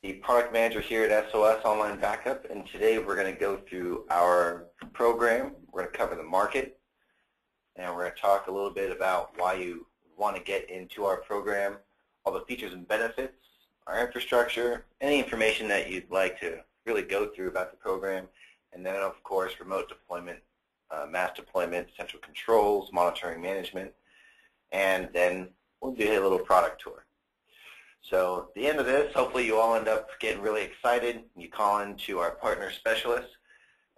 the product manager here at SOS Online Backup, and today we're going to go through our program. We're going to cover the market, and we're going to talk a little bit about why you want to get into our program, all the features and benefits, our infrastructure, any information that you'd like to really go through about the program, and then of course remote deployment, mass deployment, central controls, monitoring management, and then we'll do a little product tour. So at the end of this, hopefully you all end up getting really excited. You call in to our partner specialist,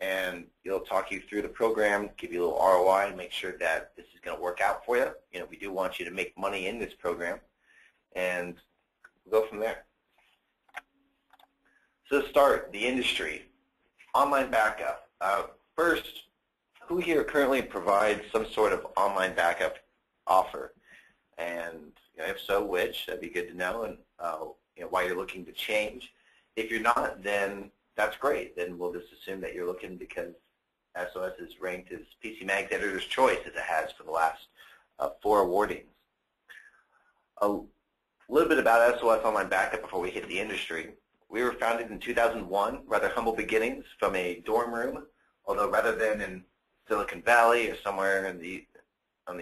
and he'll talk you through the program, give you a little ROI, and make sure that this is going to work out for you. You know, we do want you to make money in this program, and we'll go from there. So to start, the industry, online backup. First, who here currently provides some sort of online backup offer? And if so, which? That'd be good to know, and why you're looking to change. If you're not, then that's great. Then we'll just assume that you're looking because SOS is ranked as PC Mag's Editor's Choice, as it has for the last 4 awardings. A little bit about SOS Online Backup before we hit the industry. We were founded in 2001, rather humble beginnings from a dorm room, although rather than in Silicon Valley or somewhere on the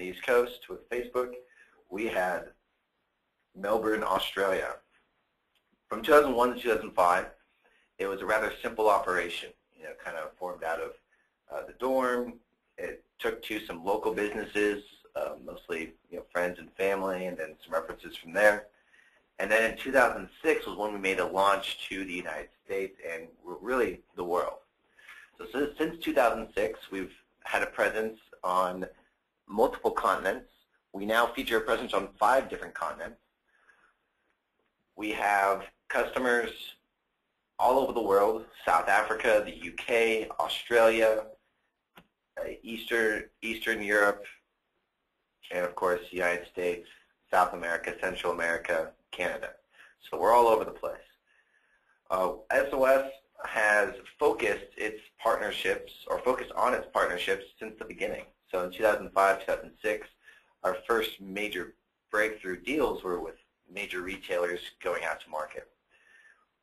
East Coast with Facebook, we had Melbourne, Australia. From 2001 to 2005, it was a rather simple operation, kind of formed out of the dorm. It took to some local businesses, mostly friends and family, and then some references from there. And then in 2006 was when we made a launch to the United States and really the world. So since 2006, we've had a presence on multiple continents. We now feature a presence on 5 different continents. We have customers all over the world: South Africa, the UK, Australia, Eastern Europe, and of course the United States, South America, Central America, Canada. So we're all over the place. SOS has focused its partnerships, or focused on its partnerships, since the beginning. So in 2005, 2006, our first major breakthrough deals were with major retailers going out to market.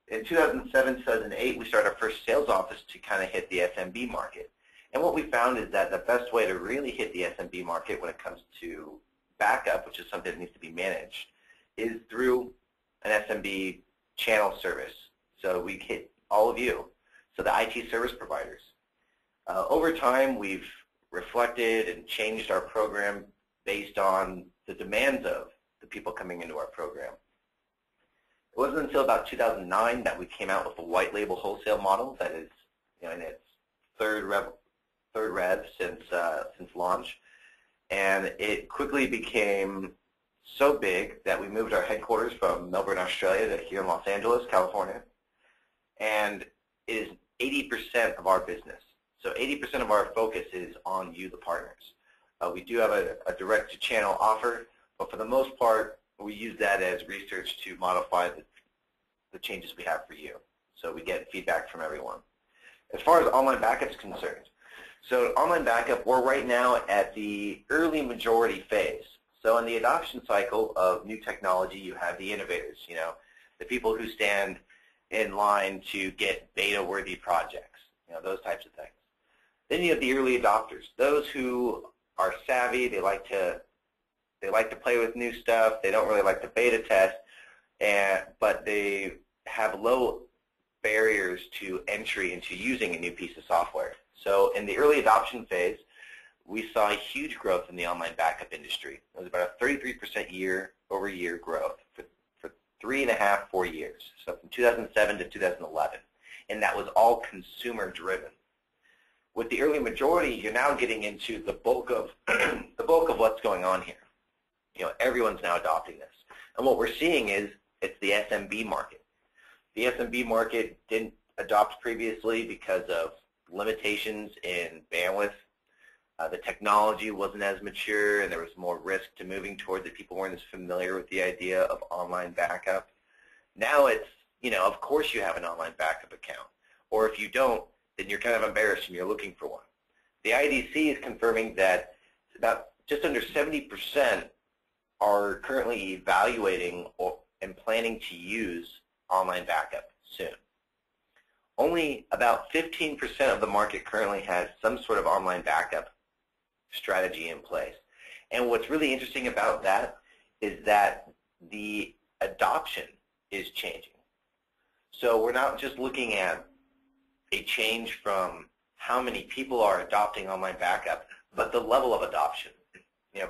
In 2007, 2008, we started our first sales office to kind of hit the SMB market. And what we found is that the best way to really hit the SMB market when it comes to backup, which is something that needs to be managed, is through an SMB channel service. So we hit all of you, so the IT service providers. Over time, we've reflected and changed our program based on the demands of the people coming into our program. It wasn't until about 2009 that we came out with a white label wholesale model that is in its third rev since launch, and it quickly became so big that we moved our headquarters from Melbourne, Australia to here in Los Angeles, California, and it is 80% of our business. So 80% of our focus is on you, the partners. We do have a direct-to-channel offer, but for the most part, we use that as research to modify the changes we have for you. So we get feedback from everyone. As far as online backup is concerned, so online backup, we're right now at the early majority phase. So in the adoption cycle of new technology, you have the innovators, the people who stand in line to get beta-worthy projects, those types of things. Then you have the early adopters, those who are savvy. They like to play with new stuff. They don't really like to beta test, but they have low barriers to entry into using a new piece of software. So in the early adoption phase, we saw a huge growth in the online backup industry. It was about a 33% year-over-year growth for 3.5, 4 years. So from 2007 to 2011, and that was all consumer-driven. With the early majority, you're now getting into the bulk of what's going on here. Everyone's now adopting this, and what we're seeing is it's the SMB market. The SMB market didn't adopt previously because of limitations in bandwidth. The technology wasn't as mature, and there was more risk to moving towards it. People weren't as familiar with the idea of online backup. Now it's, of course you have an online backup account, or if you don't, then you're kind of embarrassed and you're looking for one. The IDC is confirming that about just under 70% are currently evaluating and planning to use online backup soon. Only about 15% of the market currently has some sort of online backup strategy in place. And what's really interesting about that is that the adoption is changing. So we're not just looking at a change from how many people are adopting online backup, but the level of adoption.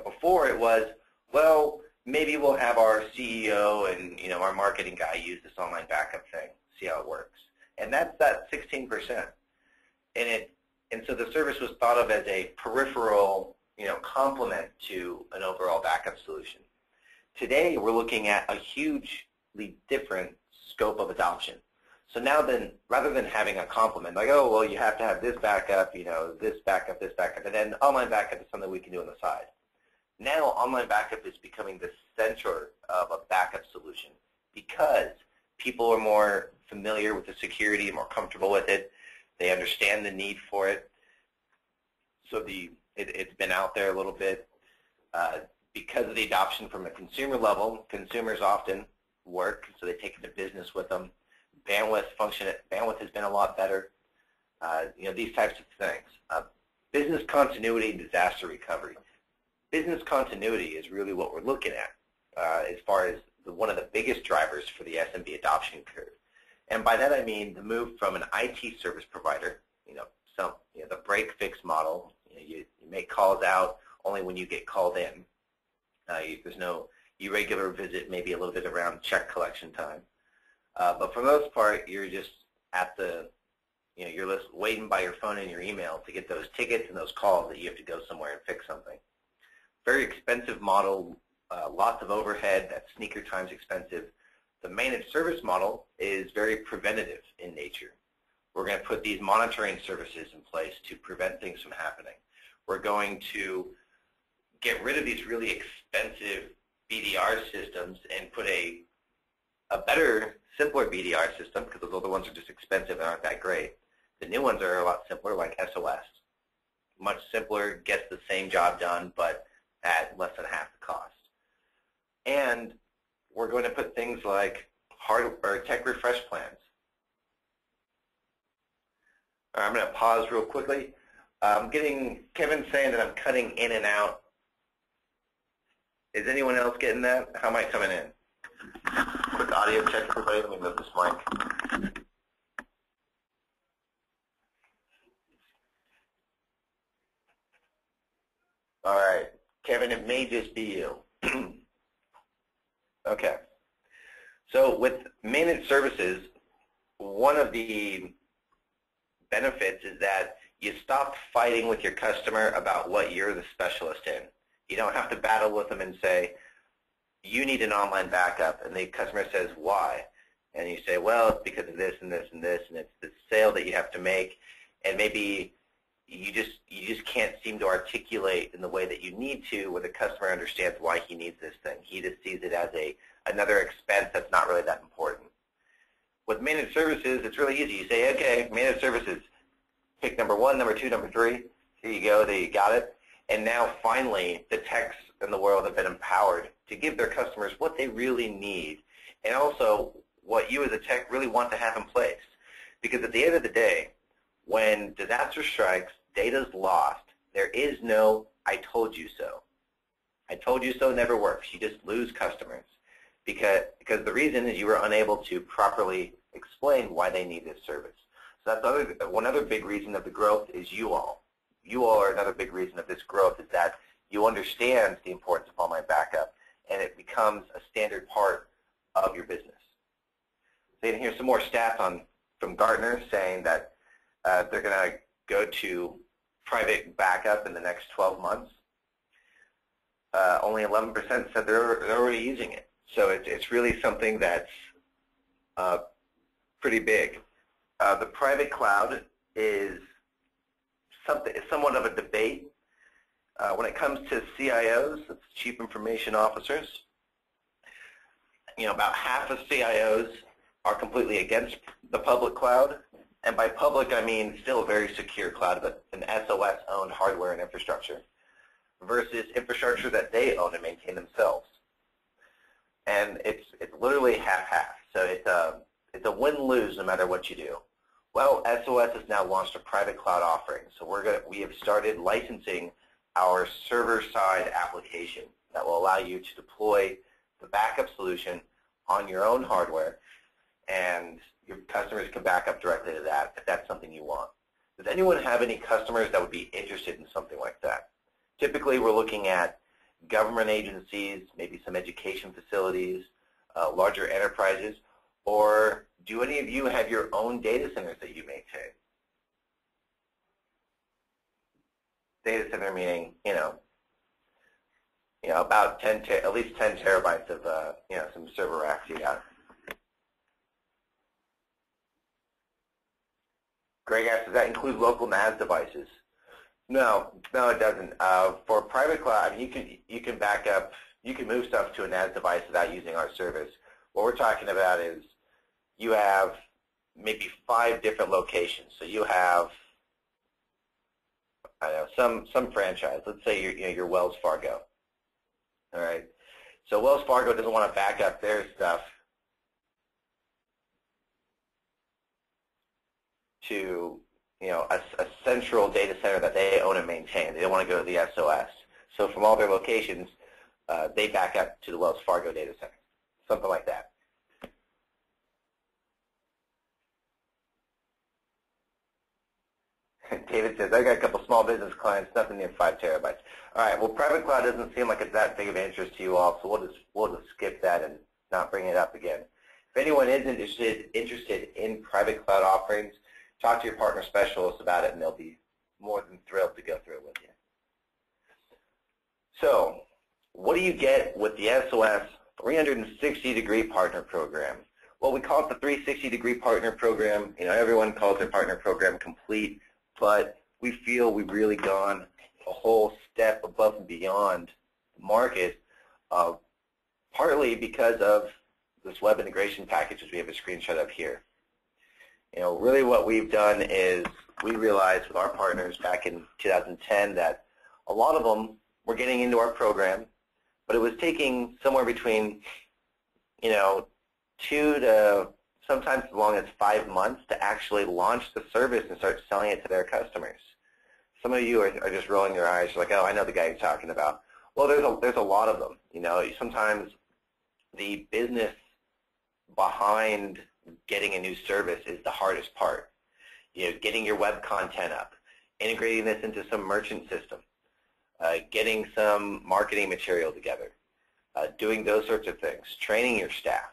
Before it was, well, maybe we'll have our CEO and our marketing guy use this online backup thing, see how it works. And that's that 16%. And so the service was thought of as a peripheral, complement to an overall backup solution. Today, we're looking at a hugely different scope of adoption. So now then, rather than having a complement, like, oh, well, you have to have this backup, this backup, and then online backup is something we can do on the side. Now, online backup is becoming the center of a backup solution because people are more familiar with the security, more comfortable with it. They understand the need for it. So it's been out there a little bit. Because of the adoption from a consumer level, consumers often work, so they take it to business with them. Bandwidth has been a lot better. These types of things. Business continuity and disaster recovery. Business continuity is really what we're looking at as far as one of the biggest drivers for the SMB adoption curve. And by that I mean the move from an IT service provider, the break-fix model. You make calls out only when you get called in. There's no irregular visit, maybe a little bit around check collection time. But for the most part, you're just at you're just waiting by your phone and your email to get those tickets and those calls that you have to go somewhere and fix something. Very expensive model, lots of overhead, that's sneaker times expensive. The managed service model is very preventative in nature. We're going to put these monitoring services in place to prevent things from happening. We're going to get rid of these really expensive BDR systems and put a better, simpler BDR system, because those other ones are just expensive and aren't that great. The new ones are a lot simpler, like SOS. Much simpler, gets the same job done, but at less than half the cost. And we're going to put things like tech refresh plans. I'm going to pause real quickly. I'm getting Kevin saying that I'm cutting in and out. Is anyone else getting that? How am I coming in? Quick audio check, everybody. Let me move this mic. All right. Kevin, it may just be you. Okay. So with managed services, one of the benefits is that you stop fighting with your customer about what you're the specialist in. You don't have to battle with them and say, you need an online backup, and the customer says, why? And you say, well, it's because of this and this and this, and it's the sale that you have to make, and maybe you just can't seem to articulate in the way that you need to where the customer understands why he needs this thing. He just sees it as another expense that's not really that important. With managed services, it's really easy. You say, okay, managed services, pick number 1, number 2, number 3. Here you go, there you got it. And now finally, the techs in the world have been empowered to give their customers what they really need and also what you as a tech really want to have in place. Because at the end of the day, when disaster strikes, data's lost, there is no I told you so. I told you so never works. You just lose customers because the reason is you were unable to properly explain why they need this service. So that's one other big reason of the growth is you all. You all are another big reason of this growth is that you understand the importance of online backup and it becomes a standard part of your business. So you can hear some more stats from Gartner saying that they're going to go to private backup in the next 12 months. Only 11% said they're already using it. So it's really something that's pretty big. The private cloud is somewhat of a debate. When it comes to CIOs, that's Chief Information Officers, about half of CIOs are completely against the public cloud. And by public, I mean still a very secure cloud, but an SOS-owned hardware and infrastructure versus infrastructure that they own and maintain themselves. And it's literally half-half. So it's a win-lose no matter what you do. Well, SOS has now launched a private cloud offering. So we have started licensing our server-side application that will allow you to deploy the backup solution on your own hardware, and your customers can back up directly to that if that's something you want. Does anyone have any customers that would be interested in something like that? Typically, we're looking at government agencies, maybe some education facilities, larger enterprises, or do any of you have your own data centers that you maintain? Data center meaning, about at least 10 terabytes of, some server racks you got. Greg asks, does that include local NAS devices? No, it doesn't. For private cloud, I mean, you can back up, you can move stuff to a NAS device without using our service. What we're talking about is you have maybe 5 different locations. So you have, I don't know, some franchise. Let's say you're Wells Fargo. All right. So Wells Fargo doesn't want to back up their stuff to a central data center that they own and maintain. They don't want to go to the SOS. So from all their locations, they back up to the Wells Fargo data center, something like that. David says, I got a couple small business clients, nothing near 5 terabytes. All right, well, private cloud doesn't seem like it's that big of an interest to you all, so we'll just skip that and not bring it up again. If anyone is interested in private cloud offerings, talk to your partner specialist about it, and they'll be more than thrilled to go through it with you. So, what do you get with the SOS 360-degree partner program? Well, we call it the 360-degree partner program. Everyone calls their partner program complete, but we feel we've really gone a whole step above and beyond the market, partly because of this web integration package, which we have a screenshot of here. Really what we've done is we realized with our partners back in 2010 that a lot of them were getting into our program, but it was taking somewhere between, 2 to sometimes as long as 5 months to actually launch the service and start selling it to their customers. Some of you are just rolling your eyes. You're like, oh, I know the guy you're talking about. Well, there's a lot of them. Sometimes the business behind getting a new service is the hardest part. Getting your web content up, integrating this into some merchant system, getting some marketing material together, doing those sorts of things, training your staff.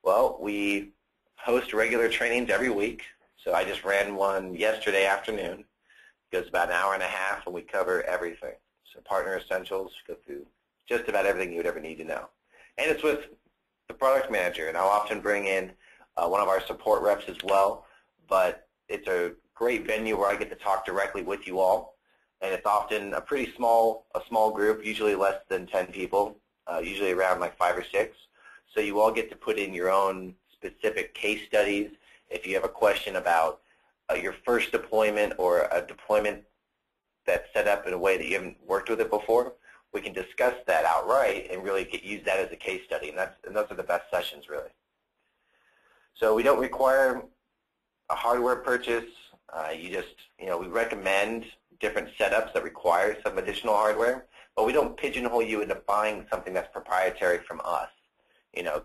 Well, we host regular trainings every week. So I just ran one yesterday afternoon. It goes about an hour and a half, and we cover everything. So partner essentials, go through just about everything you would ever need to know. And it's with the product manager, and I'll often bring in one of our support reps as well. But it's a great venue where I get to talk directly with you all. And it's often a pretty small group, usually less than 10 people, usually around like 5 or 6. So you all get to put in your own specific case studies. If you have a question about your first deployment or a deployment that's set up in a way that you haven't worked with it before, we can discuss that outright and really use that as a case study. And those are the best sessions, really. So we don't require a hardware purchase. We recommend different setups that require some additional hardware, but we don't pigeonhole you into buying something that's proprietary from us.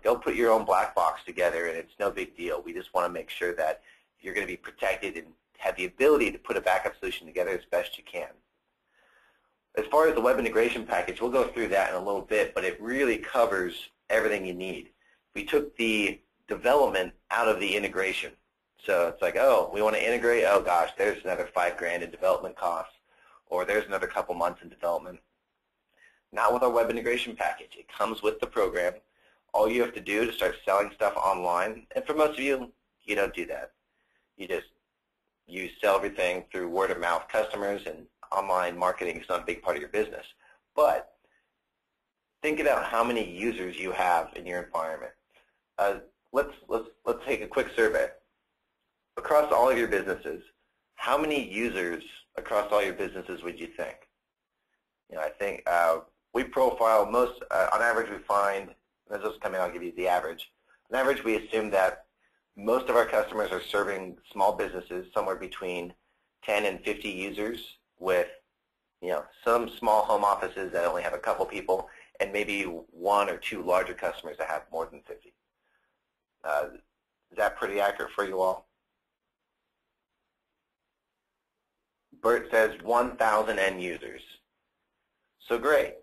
Go put your own black box together, and it's no big deal. We just want to make sure that you're going to be protected and have the ability to put a backup solution together as best you can. As far as the web integration package, we'll go through that in a little bit, but it really covers everything you need. We took the development out of the integration. So it's like, oh, we want to integrate, oh gosh, there's another $5,000 in development costs, or there's another couple months in development. Not with our web integration package. It comes with the program. All you have to do to start selling stuff online, and for most of you, you don't do that. You sell everything through word-of-mouth customers, and online marketing is not a big part of your business. But think about how many users you have in your environment. Let's take a quick survey. Across all of your businesses, how many users across all your businesses would you think? I think we profile most, on average we find, this is coming, I'll give you the average. On average we assume that Most of our customers are serving small businesses, somewhere between 10 and 50 users, with some small home offices that only have a couple people, and maybe 1 or 2 larger customers that have more than 50. Is that pretty accurate for you all? Bert says 1,000 end users. So great.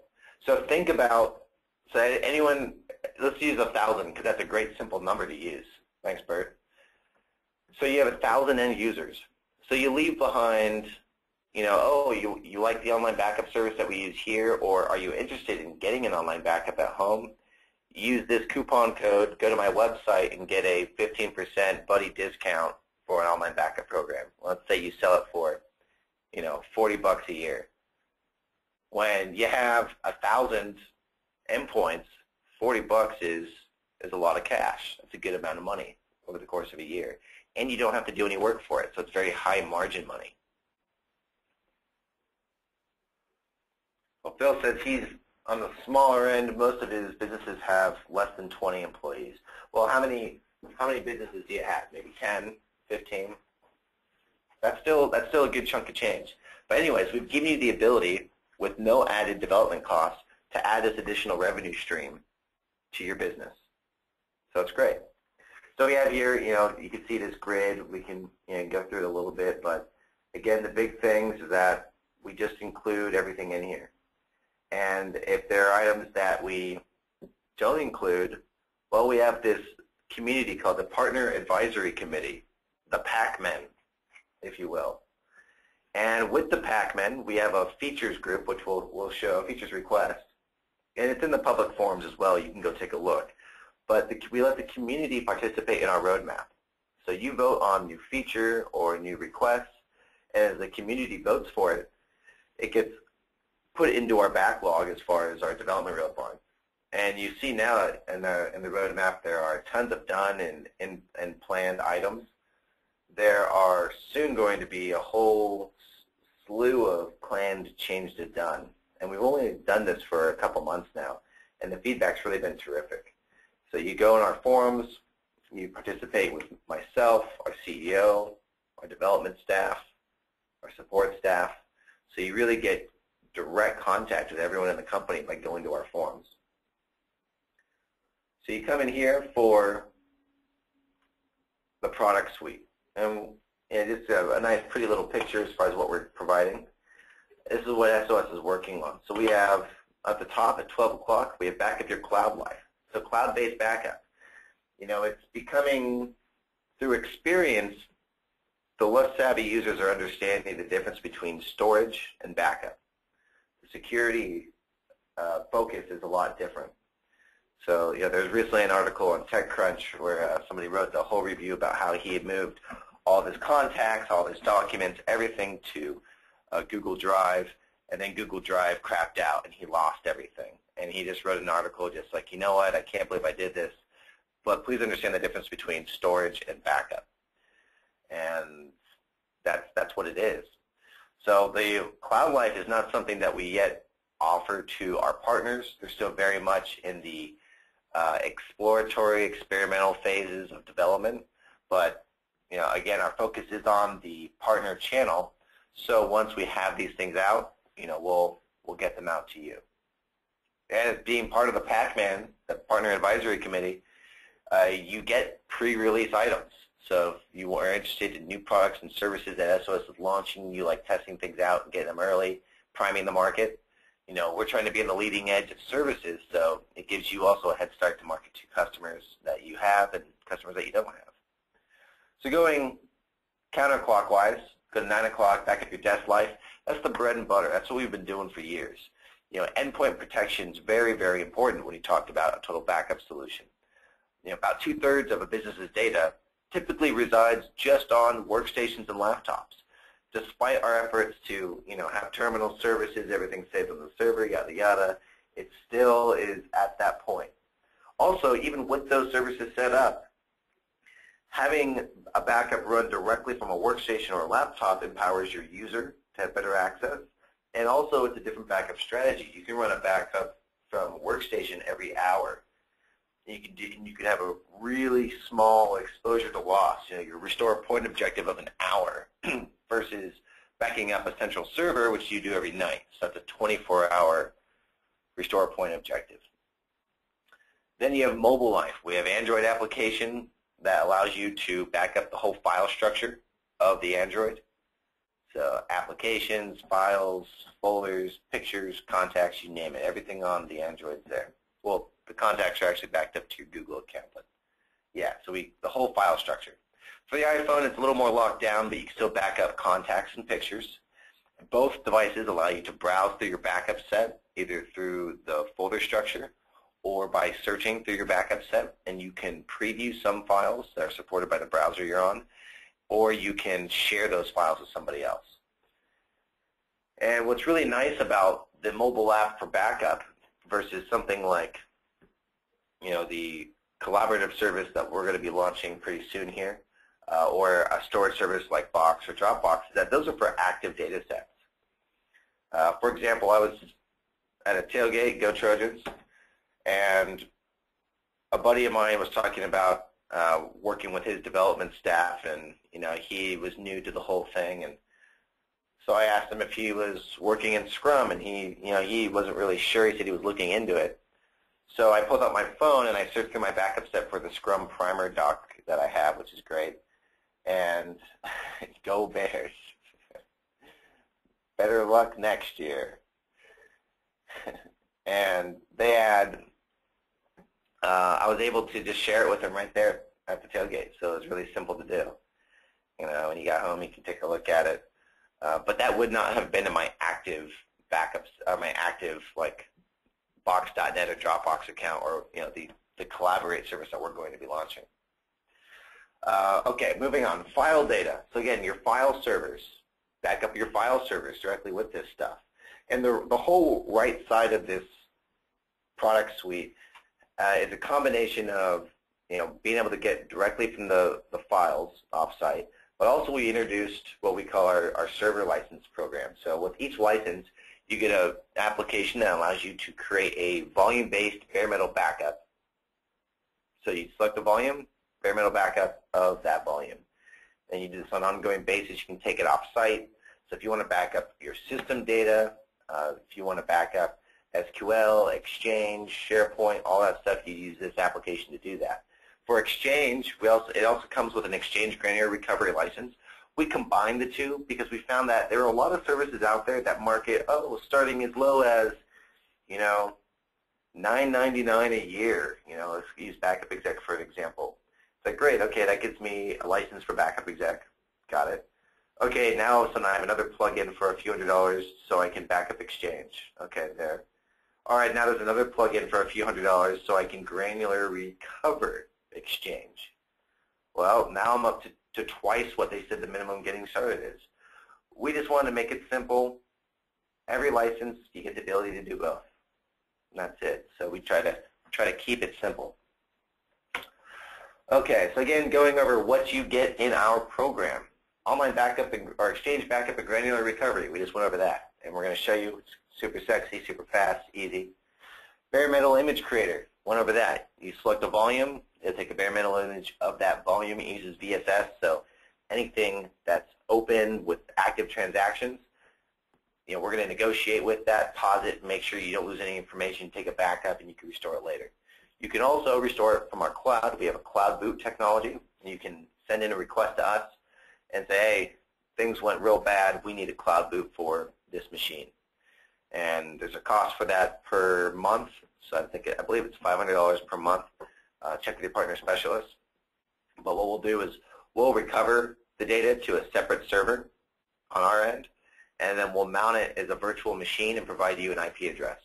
So think about, so anyone, let's use 1,000 because that's a great simple number to use. Thanks, Bert. So you have 1,000 end users. So you leave behind, oh, you like the online backup service that we use here, or are you interested in getting an online backup at home? Use this coupon code, go to my website, and get a 15% buddy discount for an online backup program. Let's say you sell it for, $40 a year. When you have 1,000 endpoints, $40 is a lot of cash. That's a good amount of money over the course of a year. And you don't have to do any work for it, so it's very high margin money. Well, Phil says he's on the smaller end. Most of his businesses have less than 20 employees. Well, how many businesses do you have? Maybe 10, 15? That's still a good chunk of change. But anyways, we've given you the ability with no added development costs to add this additional revenue stream to your business. So it's great. So we have here, you can see this grid. We can go through it a little bit, but again, the big things is that we just include everything in here. And if there are items that we don't include, well, we have this community called the Partner Advisory Committee, the PAC-Men, if you will. And with the PAC-Men, we have a features group, which we'll show, a features request. And it's in the public forums as well. You can go take a look. But we let the community participate in our roadmap. So you vote on new feature or new requests, and as the community votes for it, it gets put into our backlog as far as our development roadmap. And you see now in the roadmap there are tons of done and planned items. There are soon going to be a whole slew of planned change to done. And we've only done this for a couple months now, and the feedback's really been terrific. So you go in our forums, you participate with myself, our CEO, our development staff, our support staff. So you really get direct contact with everyone in the company by going to our forums. So you come in here for the product suite. And it's a nice, pretty little picture as far as what we're providing. This is what SOS is working on. So we have, at the top at 12 o'clock, we have Backup Your Cloud Life. So cloud-based backup. It's becoming, through experience, the less savvy users are understanding the difference between storage and backup. The security focus is a lot different. So there's recently an article on TechCrunch where somebody wrote the whole review about how he had moved all of his contacts, all of his documents, everything to Google Drive, and then Google Drive crapped out and he lost everything. And he just wrote an article just like, you know what, I can't believe I did this. But please understand the difference between storage and backup. And that's what it is. So the Cloud Life is not something that we yet offer to our partners. They're still very much in the exploratory, experimental phases of development. But again, our focus is on the partner channel. So once we have these things out, we'll get them out to you. And as being part of the PAC-Man, the Partner Advisory Committee, you get pre-release items. So if you are interested in new products and services that SOS is launching, you like testing things out and getting them early, priming the market. We're trying to be on the leading edge of services, so it gives you also a head start to market to customers that you have and customers that you don't have. So going counterclockwise, go to 9 o'clock, back up your desk life. That's the bread and butter. That's what we've been doing for years. Endpoint protection is very, very important when you talked about a total backup solution. About 2/3 of a business's data typically resides just on workstations and laptops. Despite our efforts to, have terminal services, everything saved on the server, yada, yada, it still is at that point. Also, even with those services set up, having a backup run directly from a workstation or a laptop empowers your user to have better access. And also, it's a different backup strategy. You can run a backup from workstation every hour. You can have a really small exposure to loss. You restore a point objective of an hour versus backing up a central server, which you do every night. So that's a 24-hour restore point objective. Then you have mobile life. We have Android application that allows you to back up the whole file structure of the Android. So applications, files, folders, pictures, contacts, you name it. Everything on the Android's there. Well, the contacts are actually backed up to your Google account, but yeah, so the whole file structure. For the iPhone, it's a little more locked down, but you can still back up contacts and pictures. Both devices allow you to browse through your backup set, either through the folder structure or by searching through your backup set, and you can preview some files that are supported by the browser you're on, or you can share those files with somebody else. And what's really nice about the mobile app for backup versus something like, the collaborative service that we're going to be launching pretty soon here, or a storage service like Box or Dropbox, is that those are for active data sets. For example, I was at a tailgate, Go Trojans, and a buddy of mine was talking about working with his development staff, and he was new to the whole thing, and so I asked him if he was working in Scrum, and he wasn't really sure. He said he was looking into it. So I pulled out my phone and I searched through my backup set for the Scrum primer doc that I have, which is great. And go Bears. Better luck next year. And they had, I was able to just share it with them right there at the tailgate. So it was really simple to do. When you got home, you can take a look at it. But that would not have been in my active backups, my active Box.net or Dropbox account, or the Collaborate service that we're going to be launching. Okay, moving on. File data. So again, your file servers. Back up your file servers directly with this stuff. And the whole right side of this product suite is a combination of being able to get directly from the files offsite, but also we introduced what we call our server license program. So with each license, you get an application that allows you to create a volume-based bare metal backup. So you select the volume, bare metal backup of that volume. And you do this on an ongoing basis. You can take it off-site. So if you want to back up your system data, if you want to back up SQL, Exchange, SharePoint, all that stuff, you use this application to do that. For Exchange, it also comes with an Exchange granular recovery license. We combined the two because we found that there are a lot of services out there that market, starting as low as, $9.99 a year. Let's use Backup Exec for an example. It's like, great, okay, that gives me a license for Backup Exec. Got it. Okay, now all of a sudden I have another plug-in for a few $100s so I can back up Exchange. Okay, there. All right, now there's another plug-in for a few $100s so I can granular recover Exchange. Well, now I'm up to twice what they said the minimum getting started is. We just wanted to make it simple. Every license, you get the ability to do both. And that's it. So we try to keep it simple. Okay, so again, going over what you get in our program. Online backup or Exchange backup and granular recovery. We just went over that. And we're going to show you. It's super sexy, super fast, easy. Bare metal image creator. Went over that. You select a volume. It'll take a bare metal image of that volume. It uses VSS, so anything that's open with active transactions, we're going to negotiate with that, pause it, make sure you don't lose any information, take a backup, and you can restore it later. You can also restore it from our cloud. We have a cloud boot technology. You can send in a request to us and say, hey, things went real bad. We need a cloud boot for this machine. And there's a cost for that per month. So I believe it's $500 per month. Check with your partner specialist. But what we'll do is we'll recover the data to a separate server on our end, and then we'll mount it as a virtual machine and provide you an IP address.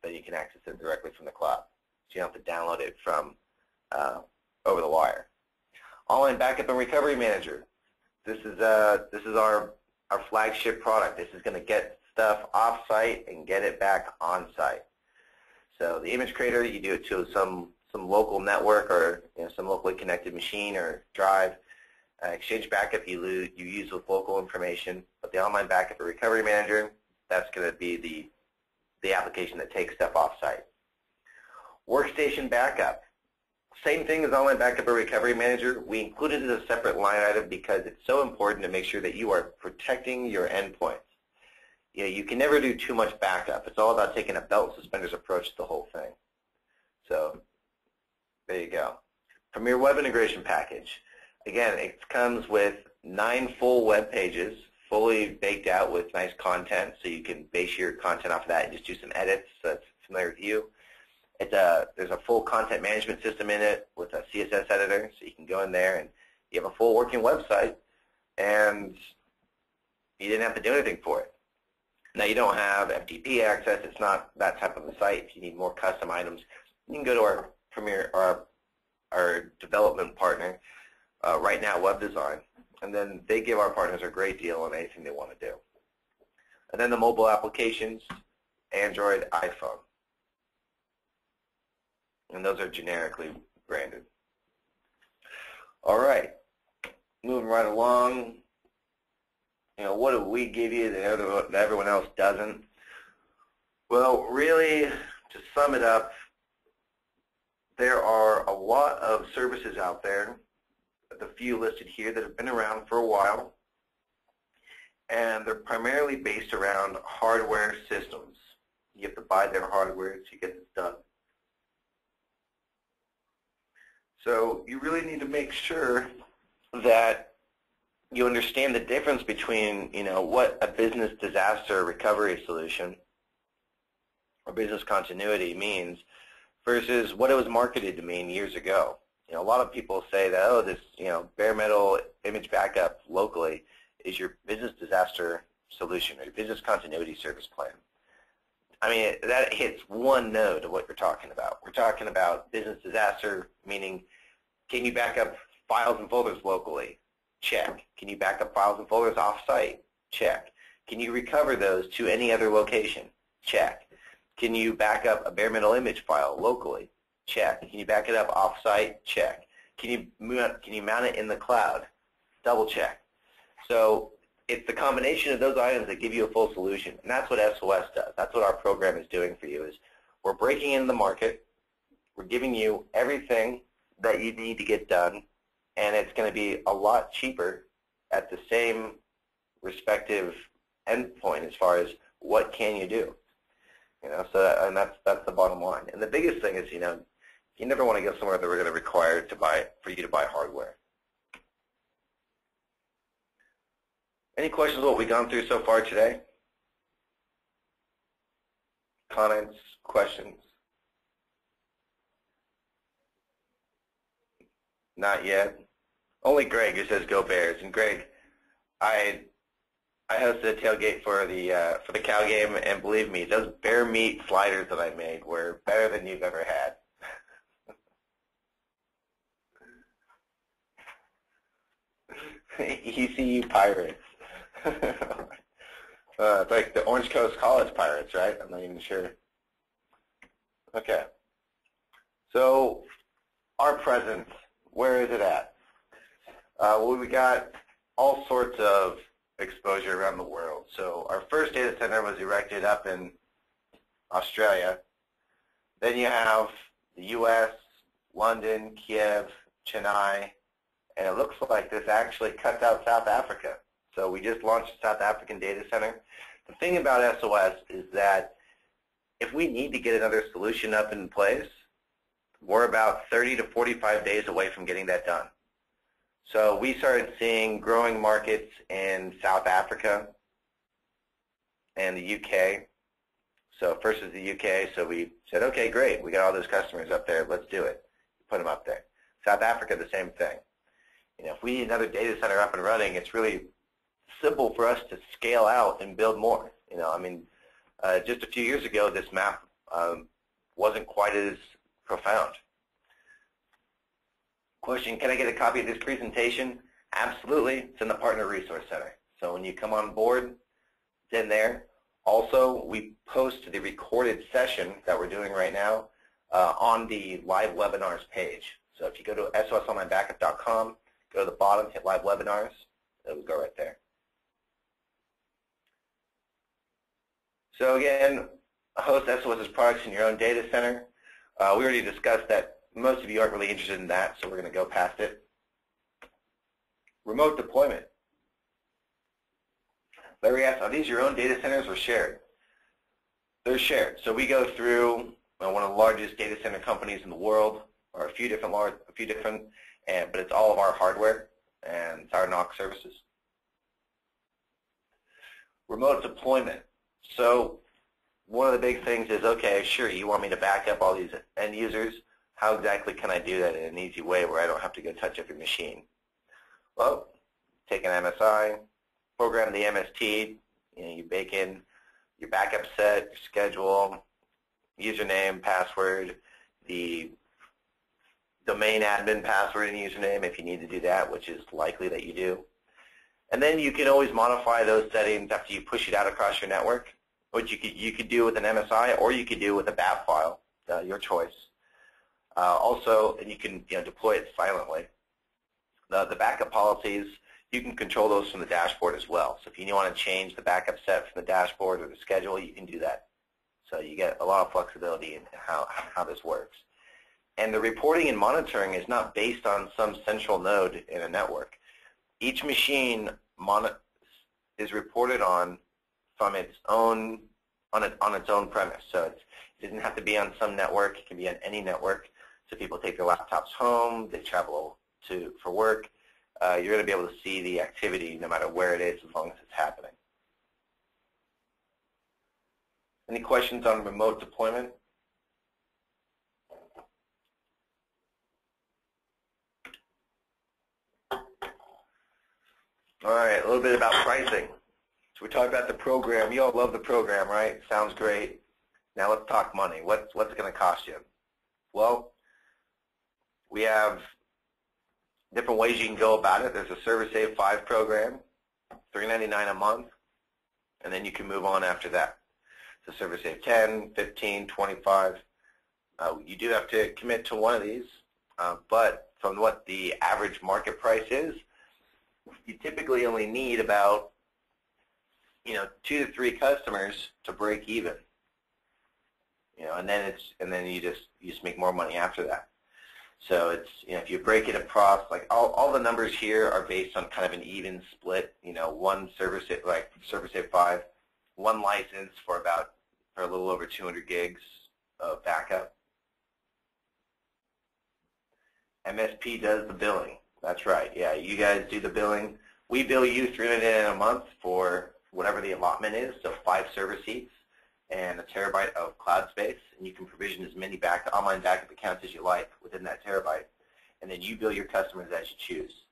Then you can access it directly from the cloud. So you don't have to download it from over the wire. Online Backup and Recovery Manager. This is our flagship product. This is going to get stuff off-site and get it back on-site. So the image creator, you do it to some local network or some locally connected machine or drive. Exchange backup you use with local information, but the online backup and recovery manager, that's going to be the application that takes stuff off-site. Workstation backup. Same thing as Online Backup or Recovery Manager. We included it as a separate line item because it's so important to make sure that you are protecting your endpoints. You know, you can never do too much backup. It's all about taking a belt and suspenders approach to the whole thing. So there you go. Premier Web Integration Package. Again, it comes with 9 full web pages, fully baked out with nice content, so you can base your content off of that and just do some edits so it's familiar with you. There's a full content management system in it with a CSS editor, so you can go in there and you have a full working website, and you didn't have to do anything for it. Now, you don't have FTP access. It's not that type of a site. If you need more custom items, you can go to our Premier, our development partner, Right Now Web Design, and then they give our partners a great deal on anything they want to do. And then the mobile applications, Android, iPhone. And those are generically branded. All right, moving right along. You know, what do we give you that everyone else doesn't? Well, really, to sum it up, there are a lot of services out there, the few listed here, that have been around for a while, and they're primarily based around hardware systems. You have to buy their hardware to get this done. So you really need to make sure that you understand the difference between, you know, what a business disaster recovery solution or business continuity means versus what it was marketed to mean years ago. You know, a lot of people say that, oh, this, you know, bare metal image backup locally is your business disaster solution or your business continuity service plan. I mean, that hits one node of what you're talking about. We're talking about business disaster, meaning can you back up files and folders locally? Check. Can you back up files and folders off-site? Check. Can you recover those to any other location? Check. Can you back up a bare metal image file locally? Check. Can you back it up off-site? Check. Can you mount it in the cloud? Double check. So it's the combination of those items that give you a full solution, and that's what SOS does. That's what our program is doing for you. Is we're breaking into the market, we're giving you everything that you need to get done, and it's going to be a lot cheaper at the same respective endpoint as far as what can you do. You know, so and that's the bottom line. And the biggest thing is, you know, you never want to go somewhere that we're going to require for you to buy hardware. Any questions on what we've gone through so far today? Comments, questions? Not yet. Only Greg who says go Bears. And Greg, I hosted a tailgate for the cow game, and believe me, those bear meat sliders that I made were better than you've ever had. ECU Pirates. It's like the Orange Coast College Pirates, right? I'm not even sure. Okay. So our presence, where is it at? Well, we got all sorts of exposure around the world. So our first data center was erected up in Australia. Then you have the U.S., London, Kiev, Chennai, and it looks like this actually cuts out South Africa. So we just launched a South African data center. The thing about SOS is that if we need to get another solution up in place, we're about 30 to 45 days away from getting that done. So we started seeing growing markets in South Africa and the UK. So first is the UK, so we said, okay, great, we got all those customers up there, let's do it. Put them up there. South Africa, the same thing. You know, if we need another data center up and running, it's really simple for us to scale out and build more. You know, I mean, just a few years ago, this map wasn't quite as profound. Question, can I get a copy of this presentation? Absolutely. It's in the Partner Resource Center. So when you come on board, it's in there. Also, we post the recorded session that we're doing right now on the live webinars page. So if you go to sosonlinebackup.com, go to the bottom, hit live webinars, it will go right there. So again, host SOS's products in your own data center. We already discussed that most of you aren't really interested in that, so we're going to go past it. Remote deployment. Larry asked, are these your own data centers or shared? They're shared. So we go through one of the largest data center companies in the world, or a few different, but it's all of our hardware and it's our NOC services. Remote deployment. So one of the big things is, okay, sure, you want me to back up all these end users. How exactly can I do that in an easy way where I don't have to go touch every machine? Well, take an MSI, program the MST, you bake in your backup set, your schedule, username, password, the domain admin password and username if you need to do that, which is likely that you do. And then you can always modify those settings after you push it out across your network, which you could do with an MSI or you could do with a BAP file, your choice. Also, and you can deploy it silently. The backup policies, you can control those from the dashboard as well. So if you want to change the backup set from the dashboard or the schedule, you can do that. So you get a lot of flexibility in how this works. And the reporting and monitoring is not based on some central node in a network. Each machine is reported on from its own on its own premise. So it doesn't have to be on some network. It can be on any network. So people take their laptops home. They travel for work. You're going to be able to see the activity no matter where it is as long as it's happening. Any questions on remote deployment? All right, a little bit about pricing. So we talked about the program. You all love the program, right? Sounds great. Now let's talk money. What's it going to cost you? Well, we have different ways you can go about it. There's a ServerSave 5 program, $3.99 a month, and then you can move on after that. So ServerSave 10, 15, 25. You do have to commit to one of these, but from what the average market price is, you typically only need about 2 to 3 customers to break even. And then you just make more money after that. So it's if you break it across, like all the numbers here are based on kind of an even split. One ServerSave, like ServerSave 5, one license for a little over 200 gigs of backup. MSP does the billing. That's right. Yeah, you guys do the billing. We bill you $300 a month for whatever the allotment is, so 5 server seats and a terabyte of cloud space, and you can provision as many online backup accounts as you like within that terabyte, and then you bill your customers as you choose.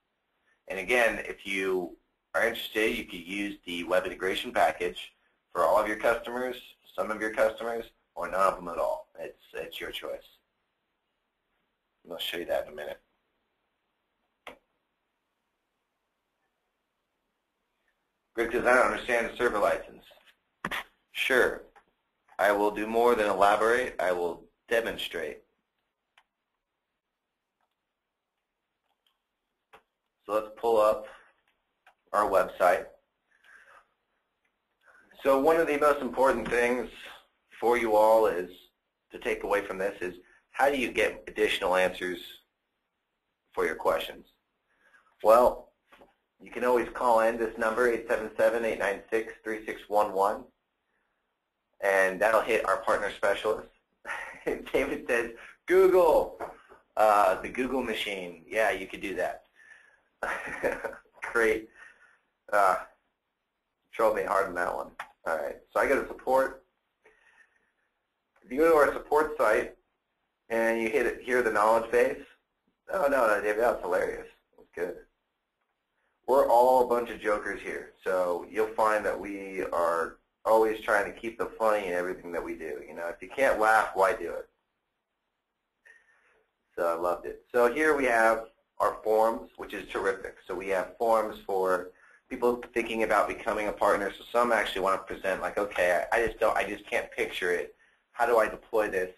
And again, if you are interested, you could use the web integration package for all of your customers, some of your customers, or none of them at all. It's your choice. I'll show you that in a minute. Greg says, I don't understand the server license. Sure. I will do more than elaborate. I will demonstrate. So let's pull up our website. So one of the most important things for you all is to take away from this is how do you get additional answers for your questions? Well, you can always call in this number, 877-896-3611, and that'll hit our partner specialist. David says, Google, the Google machine. Yeah, you could do that. Great. Trolled me hard on that one. All right, so I go to support. If you go to our support site and you hit here, the knowledge base. Oh, no, David, that was hilarious. That's good. We're all a bunch of jokers here, so you'll find that we are always trying to keep the funny in everything that we do. If you can't laugh, why do it? So I loved it. So here we have our forums, which is terrific. So we have forums for people thinking about becoming a partner. So some actually want to present like, okay, I just can't picture it. How do I deploy this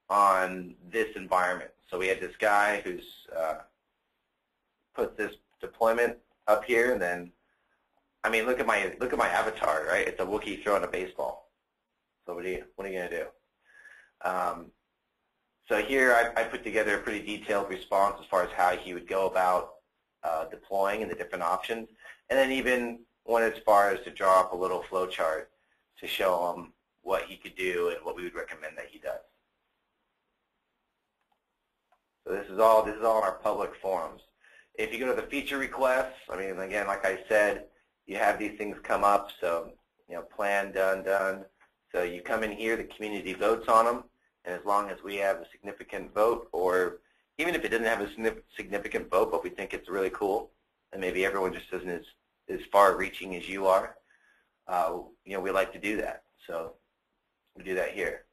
on this environment? So we had this guy who's put this deployment up here, and then, I mean, look at my avatar, right? It's a Wookiee throwing a baseball. So what are you gonna do? So here I put together a pretty detailed response as far as how he would go about deploying and the different options, and then even went as far as to draw up a little flow chart to show him what he could do and what we would recommend that he does. So this is all in our public forums. If you go to the feature requests, I mean, again, like I said, you have these things come up. So, plan, done. So you come in here, the community votes on them, and as long as we have a significant vote, or even if it doesn't have a significant vote, but we think it's really cool, and maybe everyone just isn't as far-reaching as you are, we like to do that. So we do that here.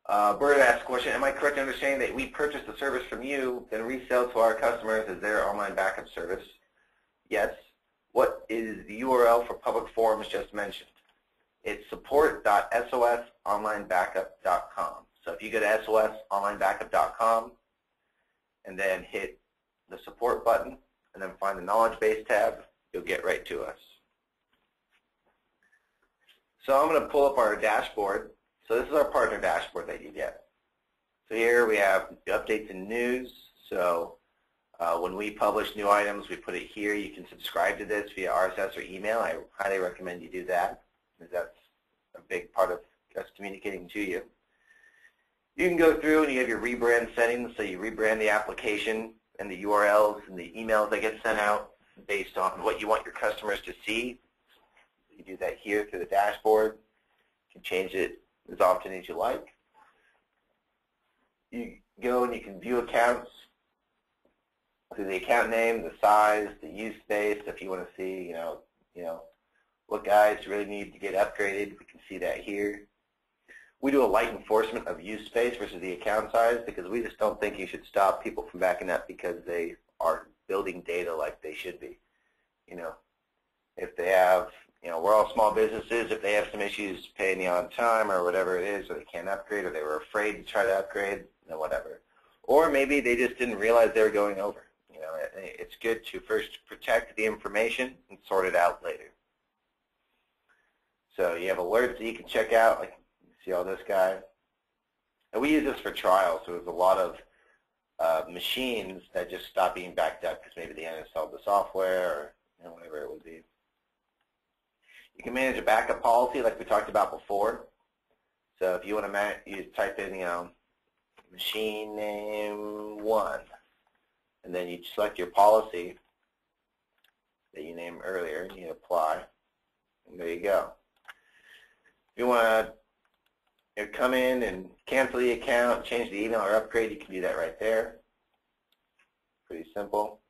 Bert asked a question, am I correct in understanding that we purchase the service from you, then resell to our customers as their online backup service? Yes. What is the URL for public forums just mentioned? It's support.sosonlinebackup.com. So if you go to sosonlinebackup.com and then hit the support button and then find the knowledge base tab, you'll get right to us. So I'm going to pull up our dashboard. So this is our partner dashboard that you get. So here we have updates and news. So when we publish new items, we put it here. You can subscribe to this via RSS or email. I highly recommend you do that, because that's a big part of us communicating to you. You can go through and you have your rebrand settings. So you rebrand the application and the URLs and the emails that get sent out based on what you want your customers to see. You do that here through the dashboard. You can change it as often as you like. You go and you can view accounts through the account name, the size, the use space. If you want to see, what guys really need to get upgraded, we can see that here. We do a light enforcement of use space versus the account size, because we just don't think you should stop people from backing up because they are building data like they should be. If they have, we're all small businesses. If they have some issues paying you on time or whatever it is, or they can't upgrade, or they were afraid to try to upgrade, whatever. Or maybe they just didn't realize they were going over. It's good to first protect the information and sort it out later. So you have alerts that you can check out, like you see all this guy. And we use this for trials, so there's a lot of machines that just stop being backed up because maybe they uninstalled the software or whatever it would be. You can manage a backup policy like we talked about before. So if you want to you type in, machine name 1, and then you select your policy that you named earlier, and you apply, and there you go. If you want to come in and cancel the account, change the email, or upgrade, you can do that right there. Pretty simple.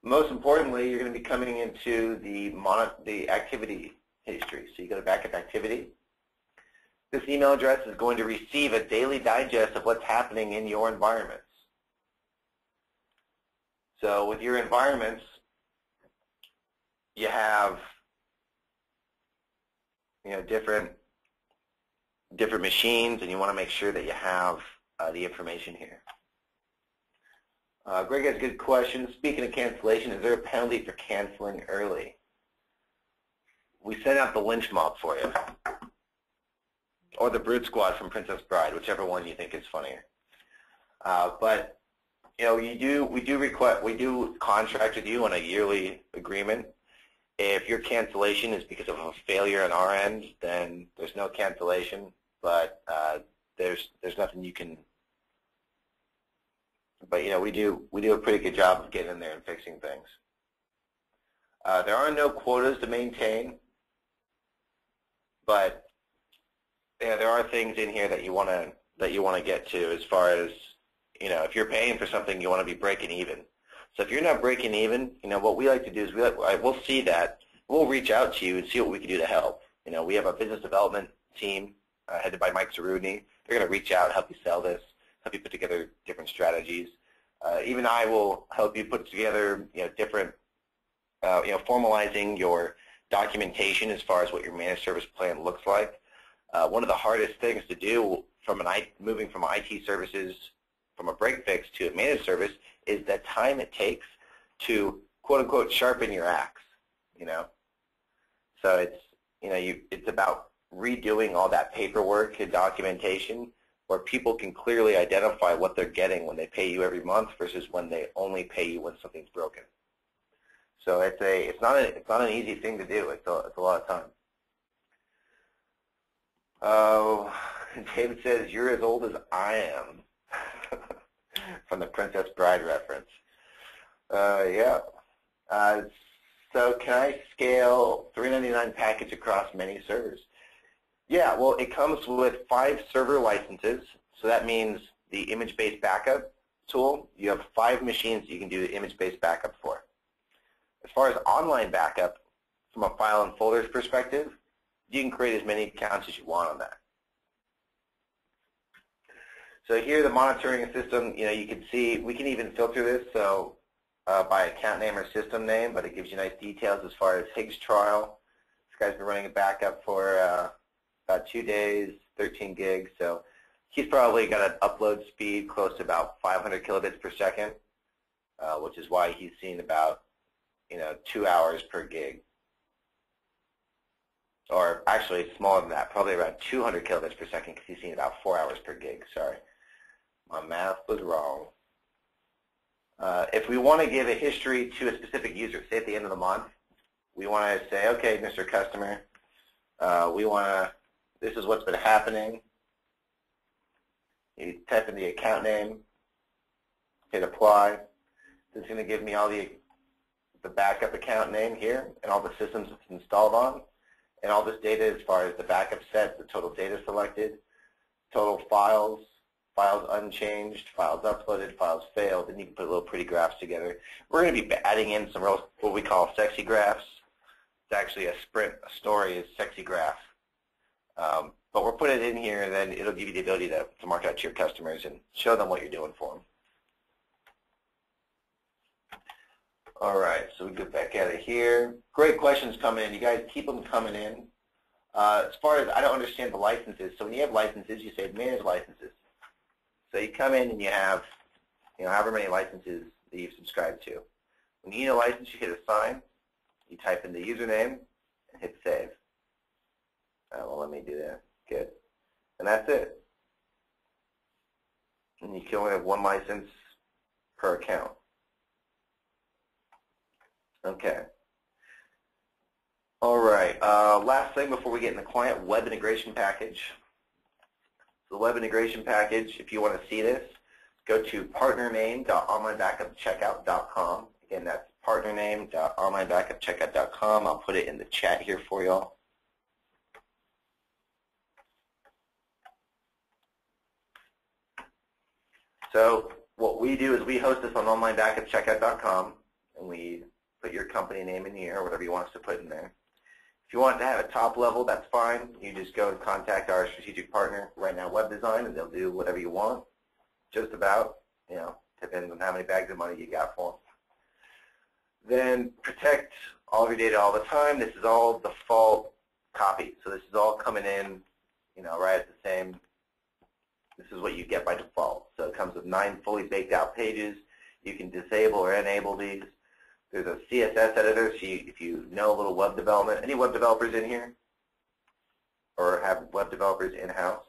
Most importantly, you're going to be coming into the activity history. So you go to backup activity. This email address is going to receive a daily digest of what's happening in your environments. So with your environments, you have different machines, and you want to make sure that you have the information here. Greg has a good question. Speaking of cancellation, is there a penalty for canceling early? We sent out the lynch mob for you, or the Brood Squad from Princess Bride, whichever one you think is funnier. But we do contract with you on a yearly agreement. If your cancellation is because of a failure on our end, then there's no cancellation. But there's nothing you can. But we do a pretty good job of getting in there and fixing things. There are no quotas to maintain, but there are things in here that you want to get to, as far as if you're paying for something, you want to be breaking even. So if you're not breaking even, what we like to do is we'll see that, we'll reach out to you and see what we can do to help. We have a business development team headed by Mike Zarudny. They're going to reach out, help you sell this, help you put together different strategies. Even I will help you put together different, formalizing your documentation as far as what your managed service plan looks like. One of the hardest things to do moving from IT services from a break fix to a managed service is the time it takes to quote unquote sharpen your axe. you know. So it's, you know, it's about redoing all that paperwork and documentation where people can clearly identify what they're getting when they pay you every month versus when they only pay you when something's broken. So it's not an easy thing to do. It's a lot of time. Oh, David says you're as old as I am, from the Princess Bride reference. Yeah. So can I scale $3.99 package across many servers? Yeah, well, it comes with 5 server licenses. So that means the image-based backup tool, you have 5 machines you can do the image-based backup for. As far as online backup, from a file and folders perspective, you can create as many accounts as you want on that. So here, the monitoring system, you know, you can see, we can even filter this, so by account name or system name, but it gives you nice details as far as Higgs trial. This guy's been running a backup for about 2 days, 13 gigs, so he's probably got an upload speed close to about 500 kilobits per second, which is why he's seen about, you know, 2 hours per gig. Or actually smaller than that, probably around 200 kilobits per second because he's seen about 4 hours per gig. Sorry, my math was wrong. If we want to give a history to a specific user, say at the end of the month, we want to say, okay, Mr. Customer, this is what's been happening. You type in the account name, hit apply. This is going to give me all the backup account name here and all the systems it's installed on, and all this data as far as the backup set, the total data selected, total files, files unchanged, files uploaded, files failed, and you can put little pretty graphs together. We're going to be adding in some real, what we call sexy graphs. It's actually a story is sexy graph. But we'll put it in here, and then it'll give you the ability to mark out to your customers and show them what you're doing for them. All right, so we get back out of here. Great questions coming in. You guys keep them coming in. As far as I don't understand the licenses, so when you have licenses, you say manage licenses. So you come in and you have, you know, however many licenses that you've subscribed to. When you need a license, you hit assign. You type in the username and hit save. Well, let me do that. Good. And that's it. And you can only have 1 license per account. Okay. All right. Last thing before we get in the client, web integration package. So the web integration package, if you want to see this, go to partnername.onlinebackupcheckout.com. Again, that's partnername.onlinebackupcheckout.com. I'll put it in the chat here for y'all. So what we do is we host this on onlinebackupcheckout.com, and we put your company name in here, or whatever you want us to put in there. If you want to have a top level, that's fine. You just go and contact our strategic partner, Right Now Web Design, and they'll do whatever you want. Just about, you know, depends on how many bags of money you got for them. Then protect all of your data all the time. This is all default copies. So this is all coming in, you know, right at the same. This is what you get by default. So it comes with 9 fully baked out pages. You can disable or enable these. There's a CSS editor, so if you know a little web development. Any web developers in here? Or have web developers in-house?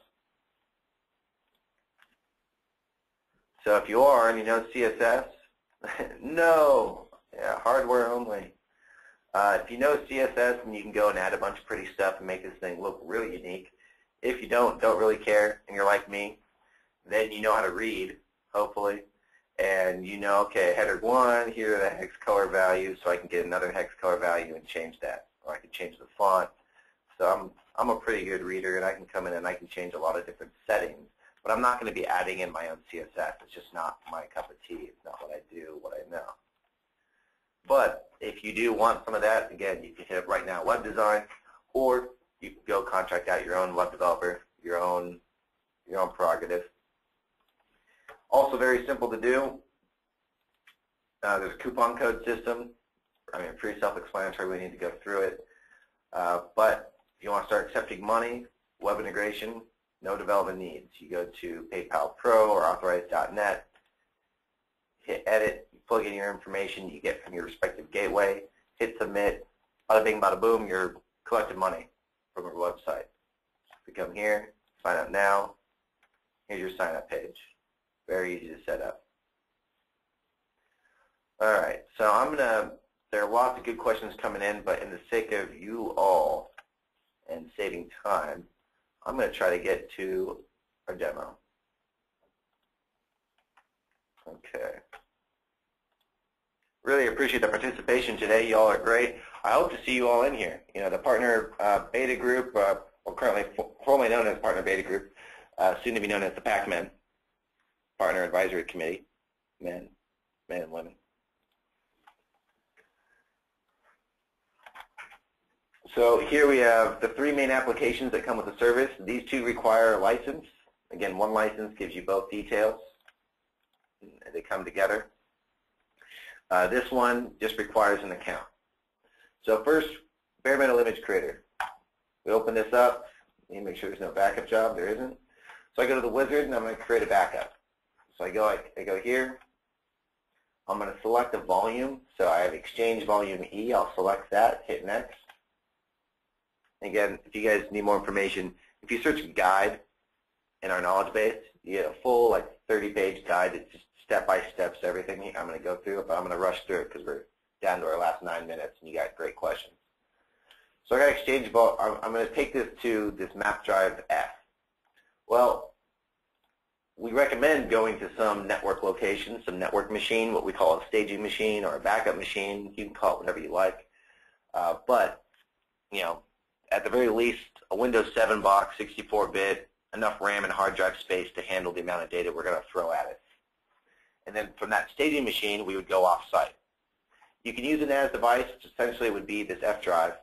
So if you are and you know CSS, no. Yeah, hardware only. If you know CSS, then you can go and add a bunch of pretty stuff and make this thing look really unique. If you don't really care, and you're like me, then you know how to read, hopefully, and you know, okay, header 1, here are the hex color values, so I can get another hex color value and change that, or I can change the font. So I'm a pretty good reader, and I can come in and I can change a lot of different settings, but I'm not going to be adding in my own CSS. It's just not my cup of tea. It's not what I do, what I know. But if you do want some of that, again, you can hit up Right Now Web Design, or you can go contract out your own web developer, your own prerogative. Also very simple to do. There's a coupon code system. I mean, pretty self-explanatory. We need to go through it. But if you want to start accepting money, web integration, no development needs. You go to PayPal Pro or authorize.net, hit edit, you plug in your information you get from your respective gateway, hit submit, bada bing, bada boom, you're collecting money from our website. We come here, sign up now. Here's your sign up page. Very easy to set up. All right, so there are lots of good questions coming in, but in the sake of you all and saving time, I'm going to try to get to our demo. Okay. Really appreciate the participation today. You all are great. I hope to see you all in here. You know, the partner beta group, or currently formerly known as partner beta group, soon to be known as the PACMEN, Partner Advisory Committee, men and women. So here we have the 3 main applications that come with the service. These 2 require a license. Again, 1 license gives you both details. They come together. This one just requires an account. So first, bare metal image creator. We open this up. You make sure there's no backup job. There isn't. So I go to the wizard and I'm going to create a backup. So I go here. I'm going to select a volume. So I have Exchange Volume E. I'll select that. Hit Next. Again, if you guys need more information, if you search guide in our knowledge base, you get a full 30-page guide. It's just step-by-steps everything I'm going to go through, but I'm going to rush through it because we're down to our last 9 minutes and you got great questions. So I got Exchange Volume. I'm going to take this to this map drive F. Well, we recommend going to some network location, some network machine, what we call a staging machine or a backup machine. You can call it whatever you like. But, you know, at the very least, a Windows 7 box, 64-bit, enough RAM and hard drive space to handle the amount of data we're going to throw at it. And then from that staging machine, we would go off-site. You can use an NAS device, which essentially would be this F drive,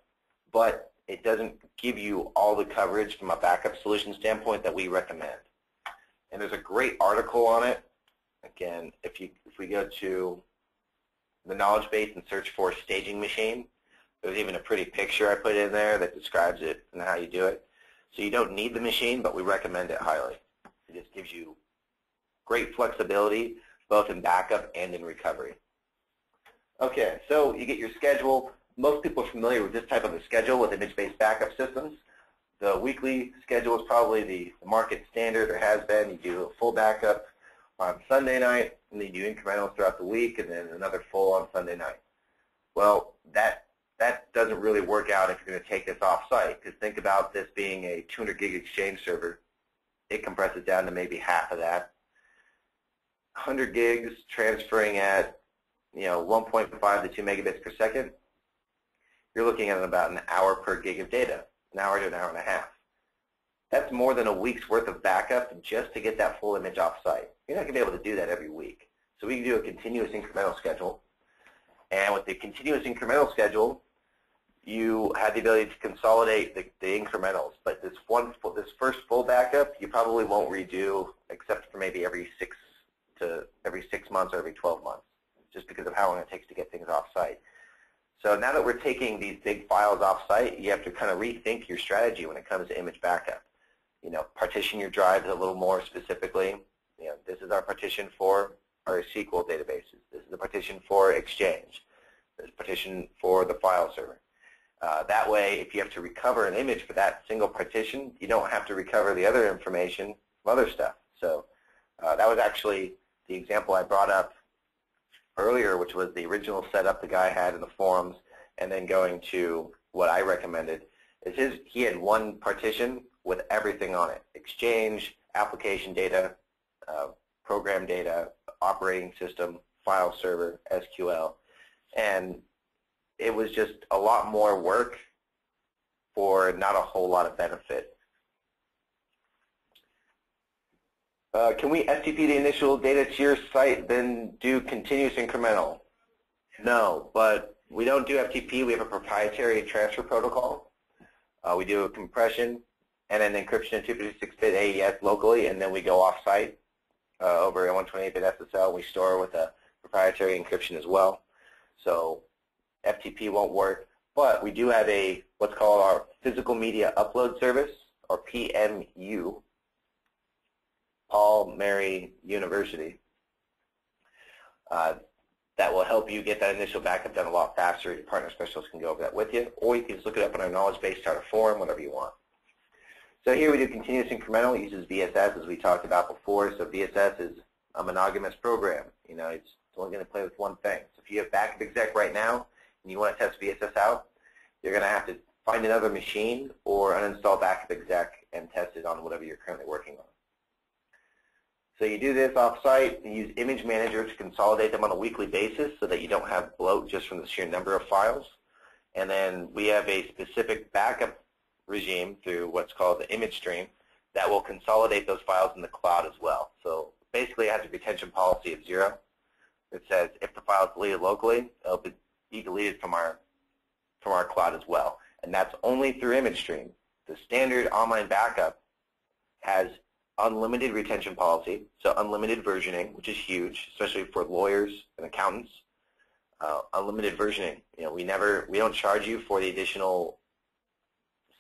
but it doesn't give you all the coverage from a backup solution standpoint that we recommend. And there's a great article on it. Again, if we go to the knowledge base and search for staging machine, there's even a pretty picture I put in there that describes it and how you do it. So you don't need the machine, but we recommend it highly. It just gives you great flexibility, both in backup and in recovery. Okay, so you get your schedule. Most people are familiar with this type of a schedule with image-based backup systems. The weekly schedule is probably the market standard, or has been. You do a full backup on Sunday night, and then you do incrementals throughout the week, and then another full on Sunday night. Well, that doesn't really work out if you're going to take this off-site, because think about this being a 200 gig Exchange server. It compresses down to maybe half of that. 100 gigs transferring at 1.5 to 2 megabits per second. You're looking at about an hour per gig of data, an hour to an hour and a half. That's more than a week's worth of backup just to get that full image off-site. You're not going to be able to do that every week. So we can do a continuous incremental schedule. And with the continuous incremental schedule, you have the ability to consolidate the incrementals. But this first full backup, you probably won't redo except for maybe every 6 months or every 12 months, just because of how long it takes to get things off-site. So now that we're taking these big files off-site, you have to kind of rethink your strategy when it comes to image backup. Partition your drives a little more specifically. This is our partition for our SQL databases. This is the partition for Exchange. This is partition for the file server. That way, if you have to recover an image for that single partition, you don't have to recover the other information from other stuff. So that was actually the example I brought up earlier, which was the original setup the guy had in the forums, and then going to what I recommended. He had one partition with everything on it: Exchange, application data, program data, operating system, file server, SQL. And it was just a lot more work for not a whole lot of benefit. Can we FTP the initial data to your site, then do continuous incremental? No, but we don't do FTP. We have a proprietary transfer protocol. We do a compression and an encryption in 256-bit AES locally, and then we go off-site over a 128-bit SSL. We store with a proprietary encryption as well. So FTP won't work, but we do have what's called our Physical Media Upload Service, or PMU, Paul Mary University. that will help you get that initial backup done a lot faster. Your partner specialist can go over that with you, or you can just look it up in our knowledge base, start a forum, whatever you want. So here we do continuous incremental. It uses VSS as we talked about before. So VSS is a monogamous program. You know, it's only going to play with one thing. So if you have backup exec right now and you want to test VSS out, you're going to have to find another machine or uninstall backup exec and test it on whatever you're currently working on. So you do this off-site. You use Image Manager to consolidate them on a weekly basis so that you don't have bloat just from the sheer number of files. And then we have a specific backup regime through what's called the image stream that will consolidate those files in the cloud as well. So basically it has a retention policy of 0. It says if the file is deleted locally, it'll be deleted from our cloud as well. And that's only through image stream. The standard online backup has unlimited retention policy, so unlimited versioning, which is huge, especially for lawyers and accountants. Unlimited versioning. You know, we don't charge you for the additional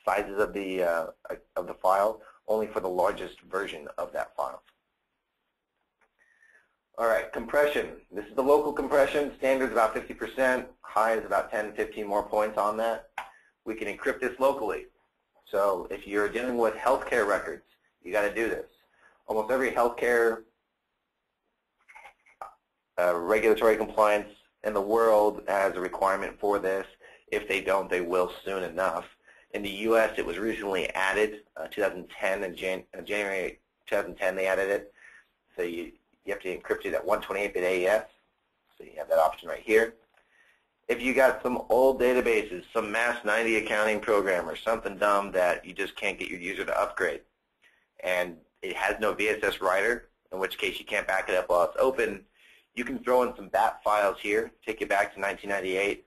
sizes of the file, only for the largest version of that file. All right, compression. This is the local compression. Standard is about 50%. High is about 10 to 15 more points on that. We can encrypt this locally. So if you're dealing with healthcare records, you got to do this. Almost every healthcare regulatory compliance in the world has a requirement for this. If they don't, they will soon enough. In the U.S., it was recently added, 2010, in January 2010 they added it. So you have to encrypt it at 128-bit AES. So you have that option right here. If you got some old databases, some Mass 90 accounting program or something dumb that you just can't get your user to upgrade, and it has no VSS writer, in which case you can't back it up while it's open, you can throw in some BAT files here, take you back to 1998,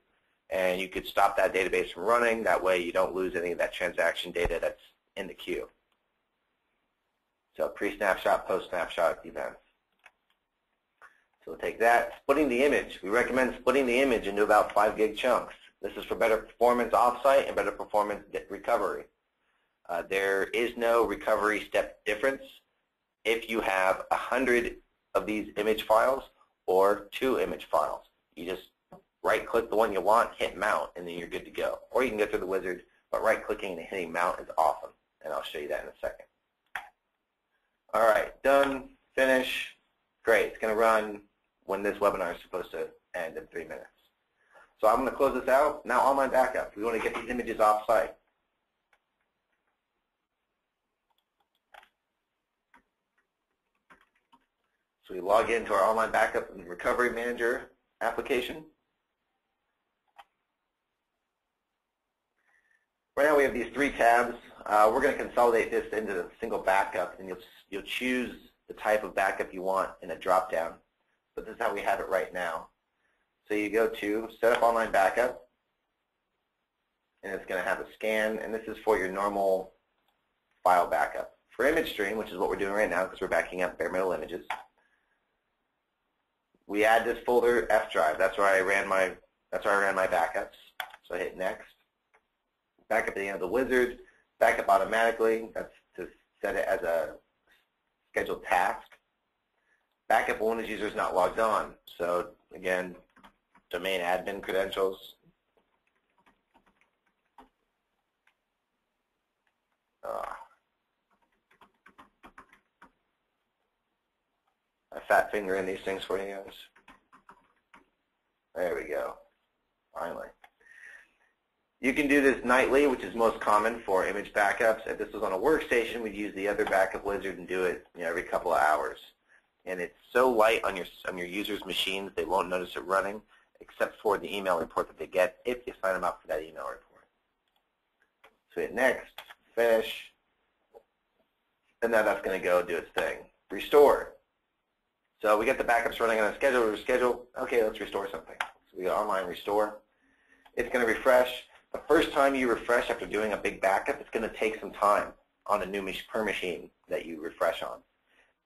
and you could stop that database from running. That way you don't lose any of that transaction data that's in the queue. So pre-snapshot, post-snapshot events. So we'll take that. Splitting the image. We recommend splitting the image into about 5 gig chunks. This is for better performance offsite and better performance recovery. There is no recovery step difference if you have 100 of these image files or 2 image files. You just right-click the one you want, hit mount, and then you're good to go. Or you can go through the wizard, but right-clicking and hitting mount is awesome, and I'll show you that in a second. All right, done, finish. Great, it's going to run when this webinar is supposed to end in 3 minutes. So I'm going to close this out. Now online backup. We want to get these images off-site. So we log into our online backup and recovery manager application. Right now we have these 3 tabs. We're going to consolidate this into a single backup, and you'll choose the type of backup you want in a drop-down. But this is how we have it right now. So you go to Set Up Online Backup, and it's going to have a scan, and this is for your normal file backup. For image stream, which is what we're doing right now because we're backing up bare metal images, we add this folder F drive. That's where I ran my backups. So I hit next. Backup at the end of the wizard. Backup automatically. That's to set it as a scheduled task. Backup when the user is not logged on. So again, domain admin credentials. I fat finger in these things for you guys. There we go. Finally. You can do this nightly, which is most common for image backups. If this was on a workstation, we'd use the other backup wizard and do it every couple of hours. And it's so light on your users' machines, they won't notice it running, except for the email report that they get if you sign them up for that email report. So hit next, finish, and now that's going to go do its thing. Restore. So we get the backups running on a schedule. Okay, let's restore something. So we go online restore. It's going to refresh. The first time you refresh after doing a big backup, it's going to take some time on a new per machine that you refresh on.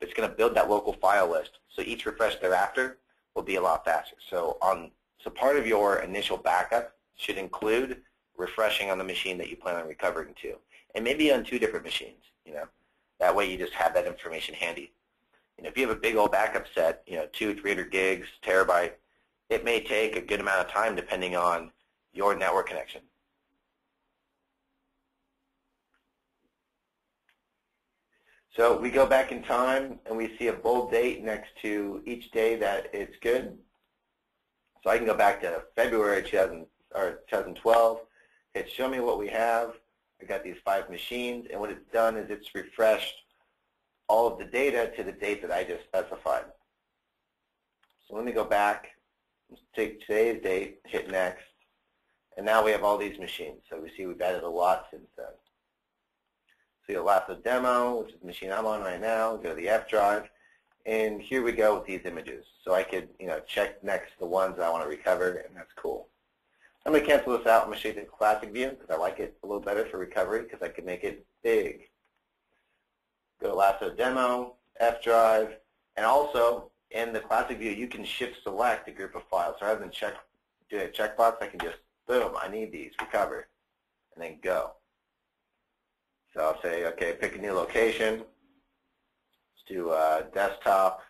But it's going to build that local file list. So each refresh thereafter will be a lot faster. So part of your initial backup should include refreshing on the machine that you plan on recovering to, and maybe on 2 different machines. That way you just have that information handy. If you have a big old backup set, 200, 300 gigs, terabyte, it may take a good amount of time depending on your network connection. So we go back in time and we see a bold date next to each day that it's good. So I can go back to February 2012, hit show me what we have. I got these 5 machines, and what it's done is it's refreshed all of the data to the date that I just specified. So let me go back, take today's date, hit next, and now we have all these machines. So we see we've added a lot since then. So the last demo, which is the machine I'm on right now, go to the F drive, and here we go with these images. So I could, check next the ones that I want to recover, and that's cool. I'm going to cancel this out. I'm going to show you the classic view because I like it a little better for recovery because I can make it big. Go to Lasso Demo, F drive, and also in the classic view you can shift select a group of files. So rather than do a checkbox, I can just, boom, I need these, recover, and then go. So I'll say, okay, pick a new location. Let's do desktop,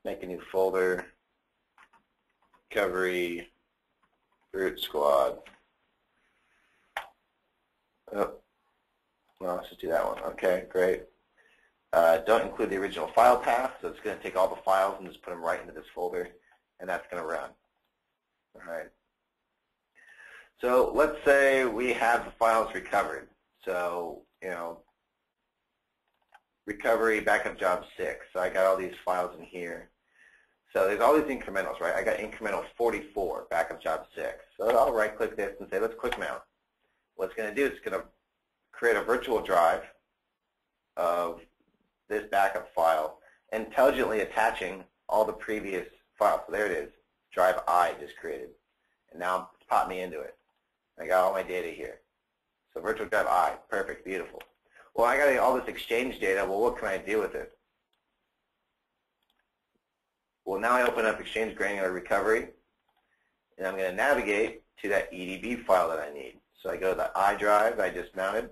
make a new folder, recovery, root squad. Oh, well, let's just do that one. Okay, great. Don't include the original file path, so it's going to take all the files and just put them right into this folder, and that's going to run. All right. So let's say we have the files recovered. So, recovery backup job 6. So I got all these files in here. So there's all these incrementals, right? I got incremental 44, backup job 6. So I'll right-click this and say, let's quick mount. What it's going to do is it's going to create a virtual drive of this backup file, intelligently attaching all the previous files. So there it is, drive I just created. And now it's popped me into it. I got all my data here. So virtual drive I, perfect, beautiful. Well, I got all this exchange data. Well, what can I do with it? Well, now I open up Exchange Granular Recovery, and I'm going to navigate to that EDB file that I need. So I go to the I drive that I just mounted,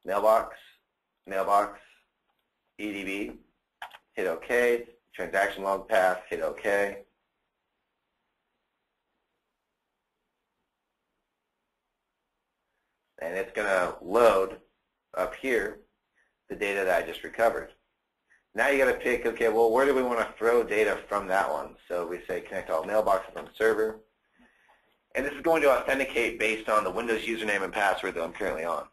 mailbox, mailbox, EDB, hit OK, transaction log path, hit OK. And it's going to load up here the data that I just recovered. Now you got to pick, okay, well, where do we want to throw data from that one? So we say connect all mailboxes from the server. And this is going to authenticate based on the Windows username and password that I'm currently on.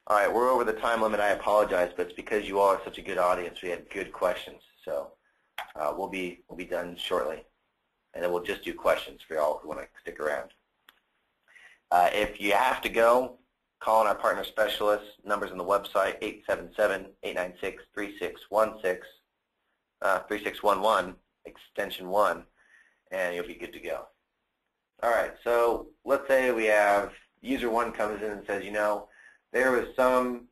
All right, we're over the time limit. I apologize, but it's because you all are such a good audience. We had good questions. So we'll be done shortly. And then we'll just do questions for y'all who want to stick around. If you have to go, call on our partner specialists. Numbers on the website, 877-896-3611, extension 1, and you'll be good to go. All right, so let's say we have user 1 comes in and says, there was some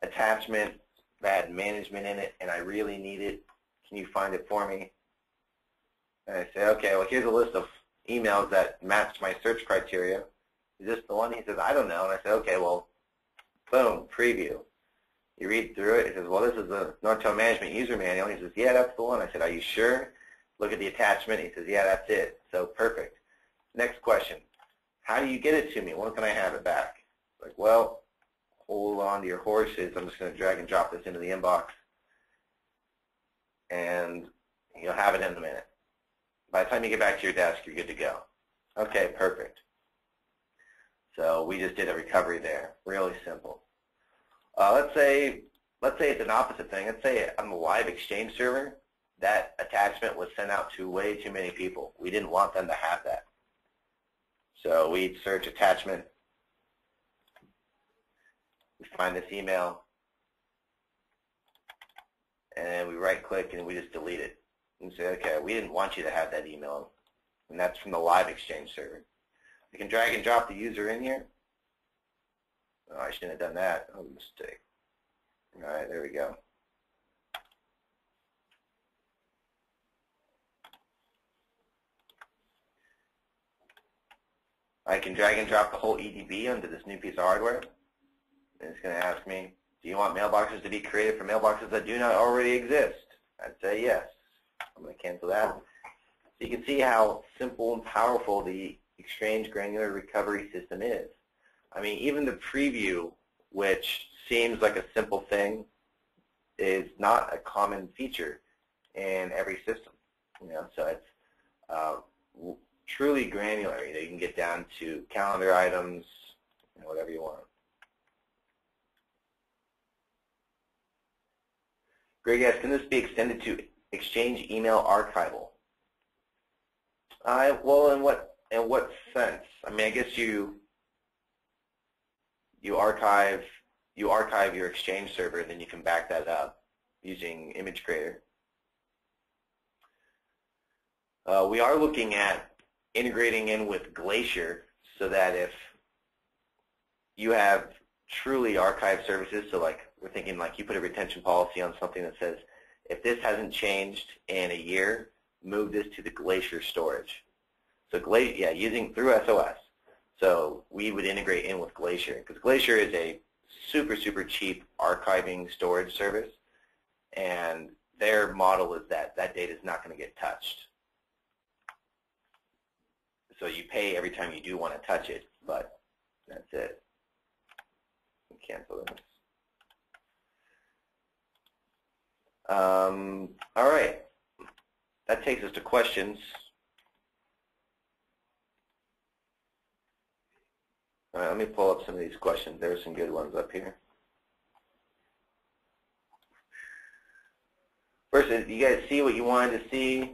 attachment that had management in it, and I really need it. Can you find it for me? And I say, okay, well, here's a list of emails that match my search criteria. Is this the one? He says, I don't know. And I say, okay, well, boom, preview. You read through it. It says, well, this is the Nortel Management User Manual. He says, yeah, that's the one. I said, are you sure? Look at the attachment. He says, yeah, that's it. So perfect. Next question. How do you get it to me? When can I have it back? Like, well, hold on to your horses. I'm just going to drag and drop this into the inbox. And you'll have it in a minute. By the time you get back to your desk, you're good to go. Okay, perfect. So we just did a recovery there. Really simple. Let's say it's an opposite thing. Let's say on the live Exchange server, that attachment was sent out to way too many people. We didn't want them to have that. So we'd search attachment. We find this email. And we right-click and we just delete it. And say, okay, we didn't want you to have that email. And that's from the live Exchange server. You can drag and drop the user in here. Oh, I shouldn't have done that. Oh, mistake. All right, there we go. I can drag and drop the whole EDB onto this new piece of hardware. And it's going to ask me, do you want mailboxes to be created for mailboxes that do not already exist? I'd say yes. I'm going to cancel that. So you can see how simple and powerful the Exchange Granular Recovery System is. I mean, even the preview, which seems like a simple thing, is not a common feature in every system. So it's truly granular. You can get down to calendar items, whatever you want. Greg asks, can this be extended to Exchange email archival? Well, in what sense? I mean, I guess you archive your Exchange server, and then you can back that up using Image Creator. We are looking at integrating in with Glacier so that if you have truly archived services, so like we're thinking like you put a retention policy on something that says, if this hasn't changed in a year, move this to the Glacier storage. So using through SOS. So we would integrate in with Glacier, because Glacier is a super, super cheap archiving storage service, and their model is that data is not going to get touched. So you pay every time you do want to touch it, but that's it. Cancel this. All right. That takes us to questions. All right, let me pull up some of these questions. There are some good ones up here. First, did you guys see what you wanted to see?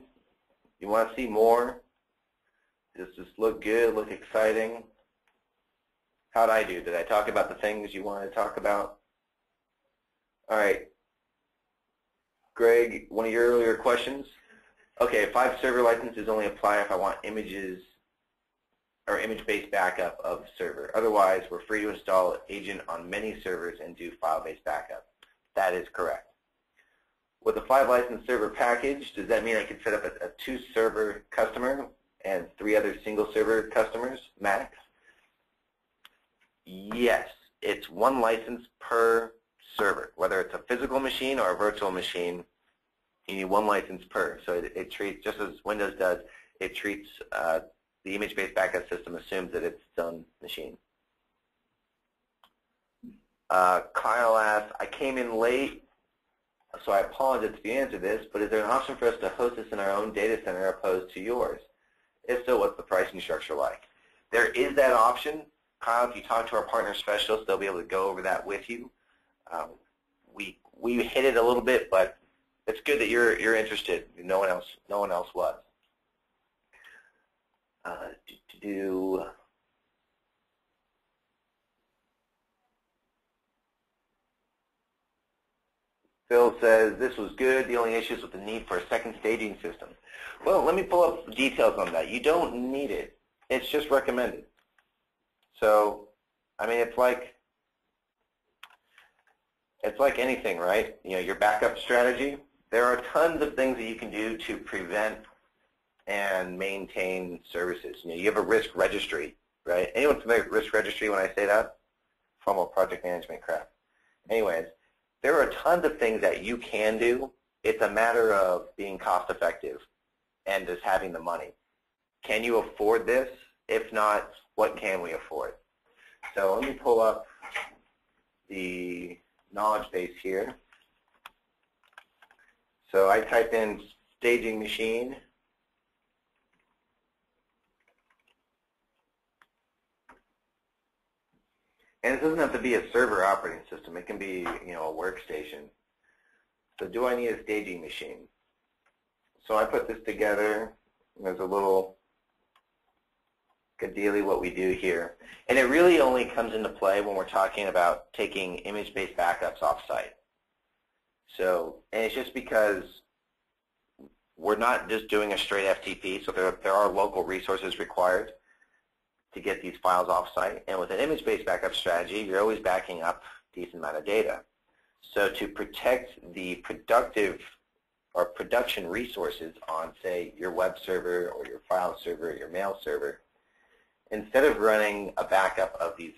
You want to see more? Does this look good, look exciting? How'd I do? Did I talk about the things you wanted to talk about? All right. Greg, one of your earlier questions. Okay, 5 server licenses only apply if I want images or image-based backup of server. Otherwise, we're free to install agent on many servers and do file-based backup. That is correct. With a 5 license server package, does that mean I could set up a 2 server customer and 3 other single server customers max? Yes, it's 1 license per server. Whether it's a physical machine or a virtual machine, you need 1 license per. So it treats, just as Windows does, it treats the image-based backup system assumes that it's its own machine. Kyle asks, I came in late, so I apologize if you answered this, but is there an option for us to host this in our own data center opposed to yours? If so, what's the pricing structure like? There is that option. Kyle, if you talk to our partner specialists, they'll be able to go over that with you. We hit it a little bit, but it's good that you're interested. No one else was. Phil says, this was good. The only issue is with the need for a second staging system. Well, let me pull up the details on that. You don't need it. It's just recommended. So, I mean, it's like anything, right? Your backup strategy. There are tons of things that you can do to prevent and maintain services. You have a risk registry, right? Anyone familiar with risk registry when I say that? Formal project management crap. Anyways, there are tons of things that you can do. It's a matter of being cost effective and just having the money. Can you afford this? If not, what can we afford? So let me pull up the knowledge base here. So I type in staging machine. And it doesn't have to be a server operating system. It can be, a workstation. So do I need a staging machine? So I put this together. There's a little, ideally what we do here. And it really only comes into play when we're talking about taking image-based backups off-site. So, and it's just because we're not just doing a straight FTP, so there are local resources required to get these files off-site. And with an image-based backup strategy, you're always backing up a decent amount of data. So to protect the productive or production resources on, say, your web server or your file server or your mail server, instead of running a backup of these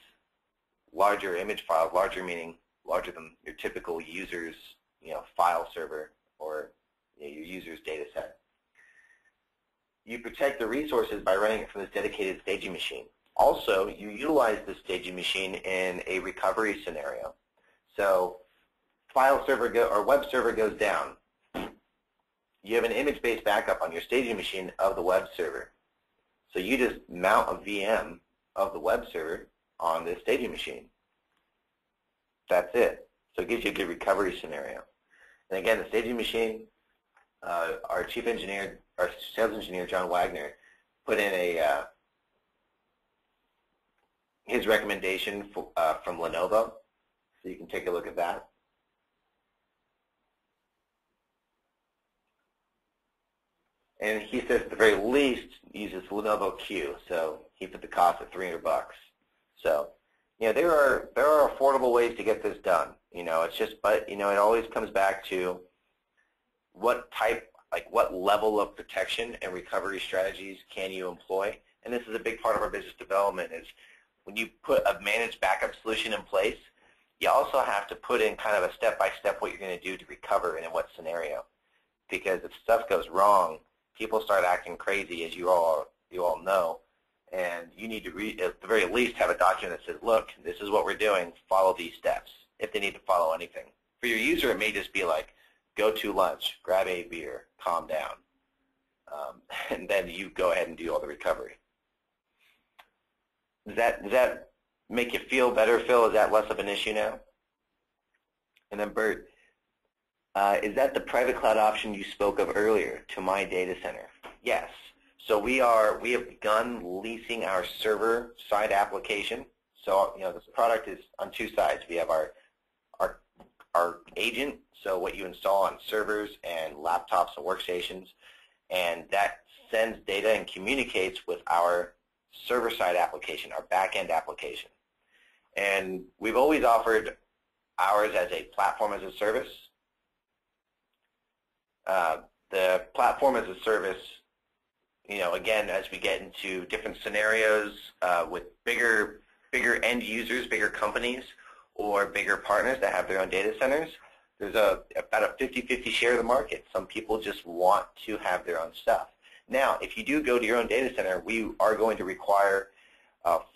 larger image files, larger meaning larger than your typical user's file server or your user's data set. You protect the resources by running it from this dedicated staging machine. Also, you utilize this staging machine in a recovery scenario. So, file server or web server goes down. You have an image-based backup on your staging machine of the web server. So you just mount a VM of the web server on this staging machine. That's it. So it gives you a good recovery scenario. And again, the staging machine, our chief engineer, our sales engineer, John Wagner, put in his recommendation from Lenovo. So you can take a look at that. And he says at the very least uses Lenovo Q, so he put the cost at $300. So, there are affordable ways to get this done. It's just, but it always comes back to what level of protection and recovery strategies can you employ. And this is a big part of our business development. Is when you put a managed backup solution in place, you also have to put in kind of a step-by-step what you're going to do to recover and in what scenario. Because if stuff goes wrong, people start acting crazy, as you all know, and you need to, at the very least, have a document that says, look, this is what we're doing, follow these steps, if they need to follow anything. For your user, it may just be like, go to lunch, grab a beer, calm down, and then you go ahead and do all the recovery. Does that make you feel better, Phil? Is that less of an issue now? And then Bert, is that the private cloud option you spoke of earlier to my data center? Yes. So we have begun leasing our server-side application. So this product is on two sides. We have our agent, so what you install on servers and laptops and workstations, and that sends data and communicates with our server-side application, our back-end application. And we've always offered ours as a platform as a service. The platform as a service, again, as we get into different scenarios with bigger end users, bigger companies, or bigger partners that have their own data centers, there's about a 50-50 share of the market. Some people just want to have their own stuff. Now, if you do go to your own data center, we are going to require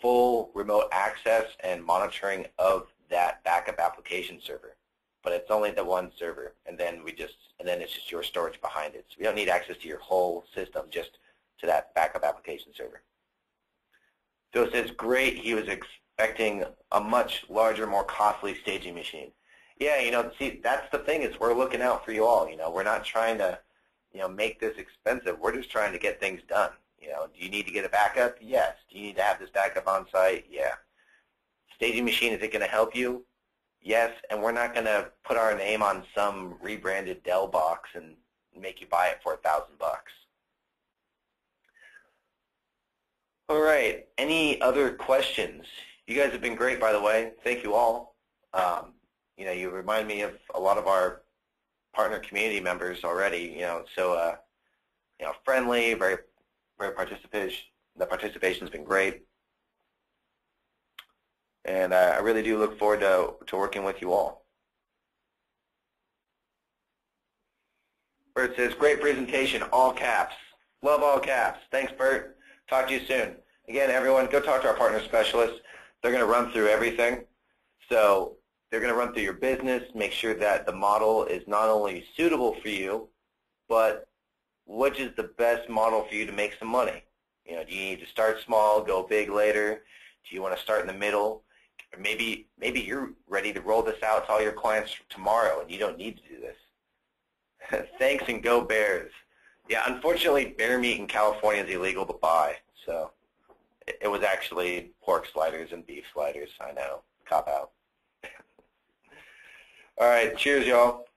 full remote access and monitoring of that backup application server. But it's only the one server, and then it's just your storage behind it. So we don't need access to your whole system, just to that backup application server. Phil says, great, he was expecting a much larger, more costly staging machine. Yeah, see, that's the thing, is we're looking out for you all. We're not trying to, make this expensive. We're just trying to get things done. Do you need to get a backup? Yes. Do you need to have this backup on site? Yeah. Staging machine, is it going to help you? Yes, and we're not going to put our name on some rebranded Dell box and make you buy it for $1,000. All right, any other questions? You guys have been great, by the way. Thank you all. You remind me of a lot of our partner community members already. Friendly, very participation. The participation's been great. And I really do look forward to working with you all. Bert says, great presentation, all caps. Love all caps. Thanks, Bert. Talk to you soon. Again, everyone, go talk to our partner specialists. They're going to run through everything. So they're going to run through your business, make sure that the model is not only suitable for you, but which is the best model for you to make some money. Do you need to start small, go big later? Do you want to start in the middle? Or maybe you're ready to roll this out to all your clients tomorrow and you don't need to do this. Thanks, and go Bears. Yeah, unfortunately, bear meat in California is illegal to buy. So it was actually pork sliders and beef sliders. I know. Cop out. All right. Cheers, y'all.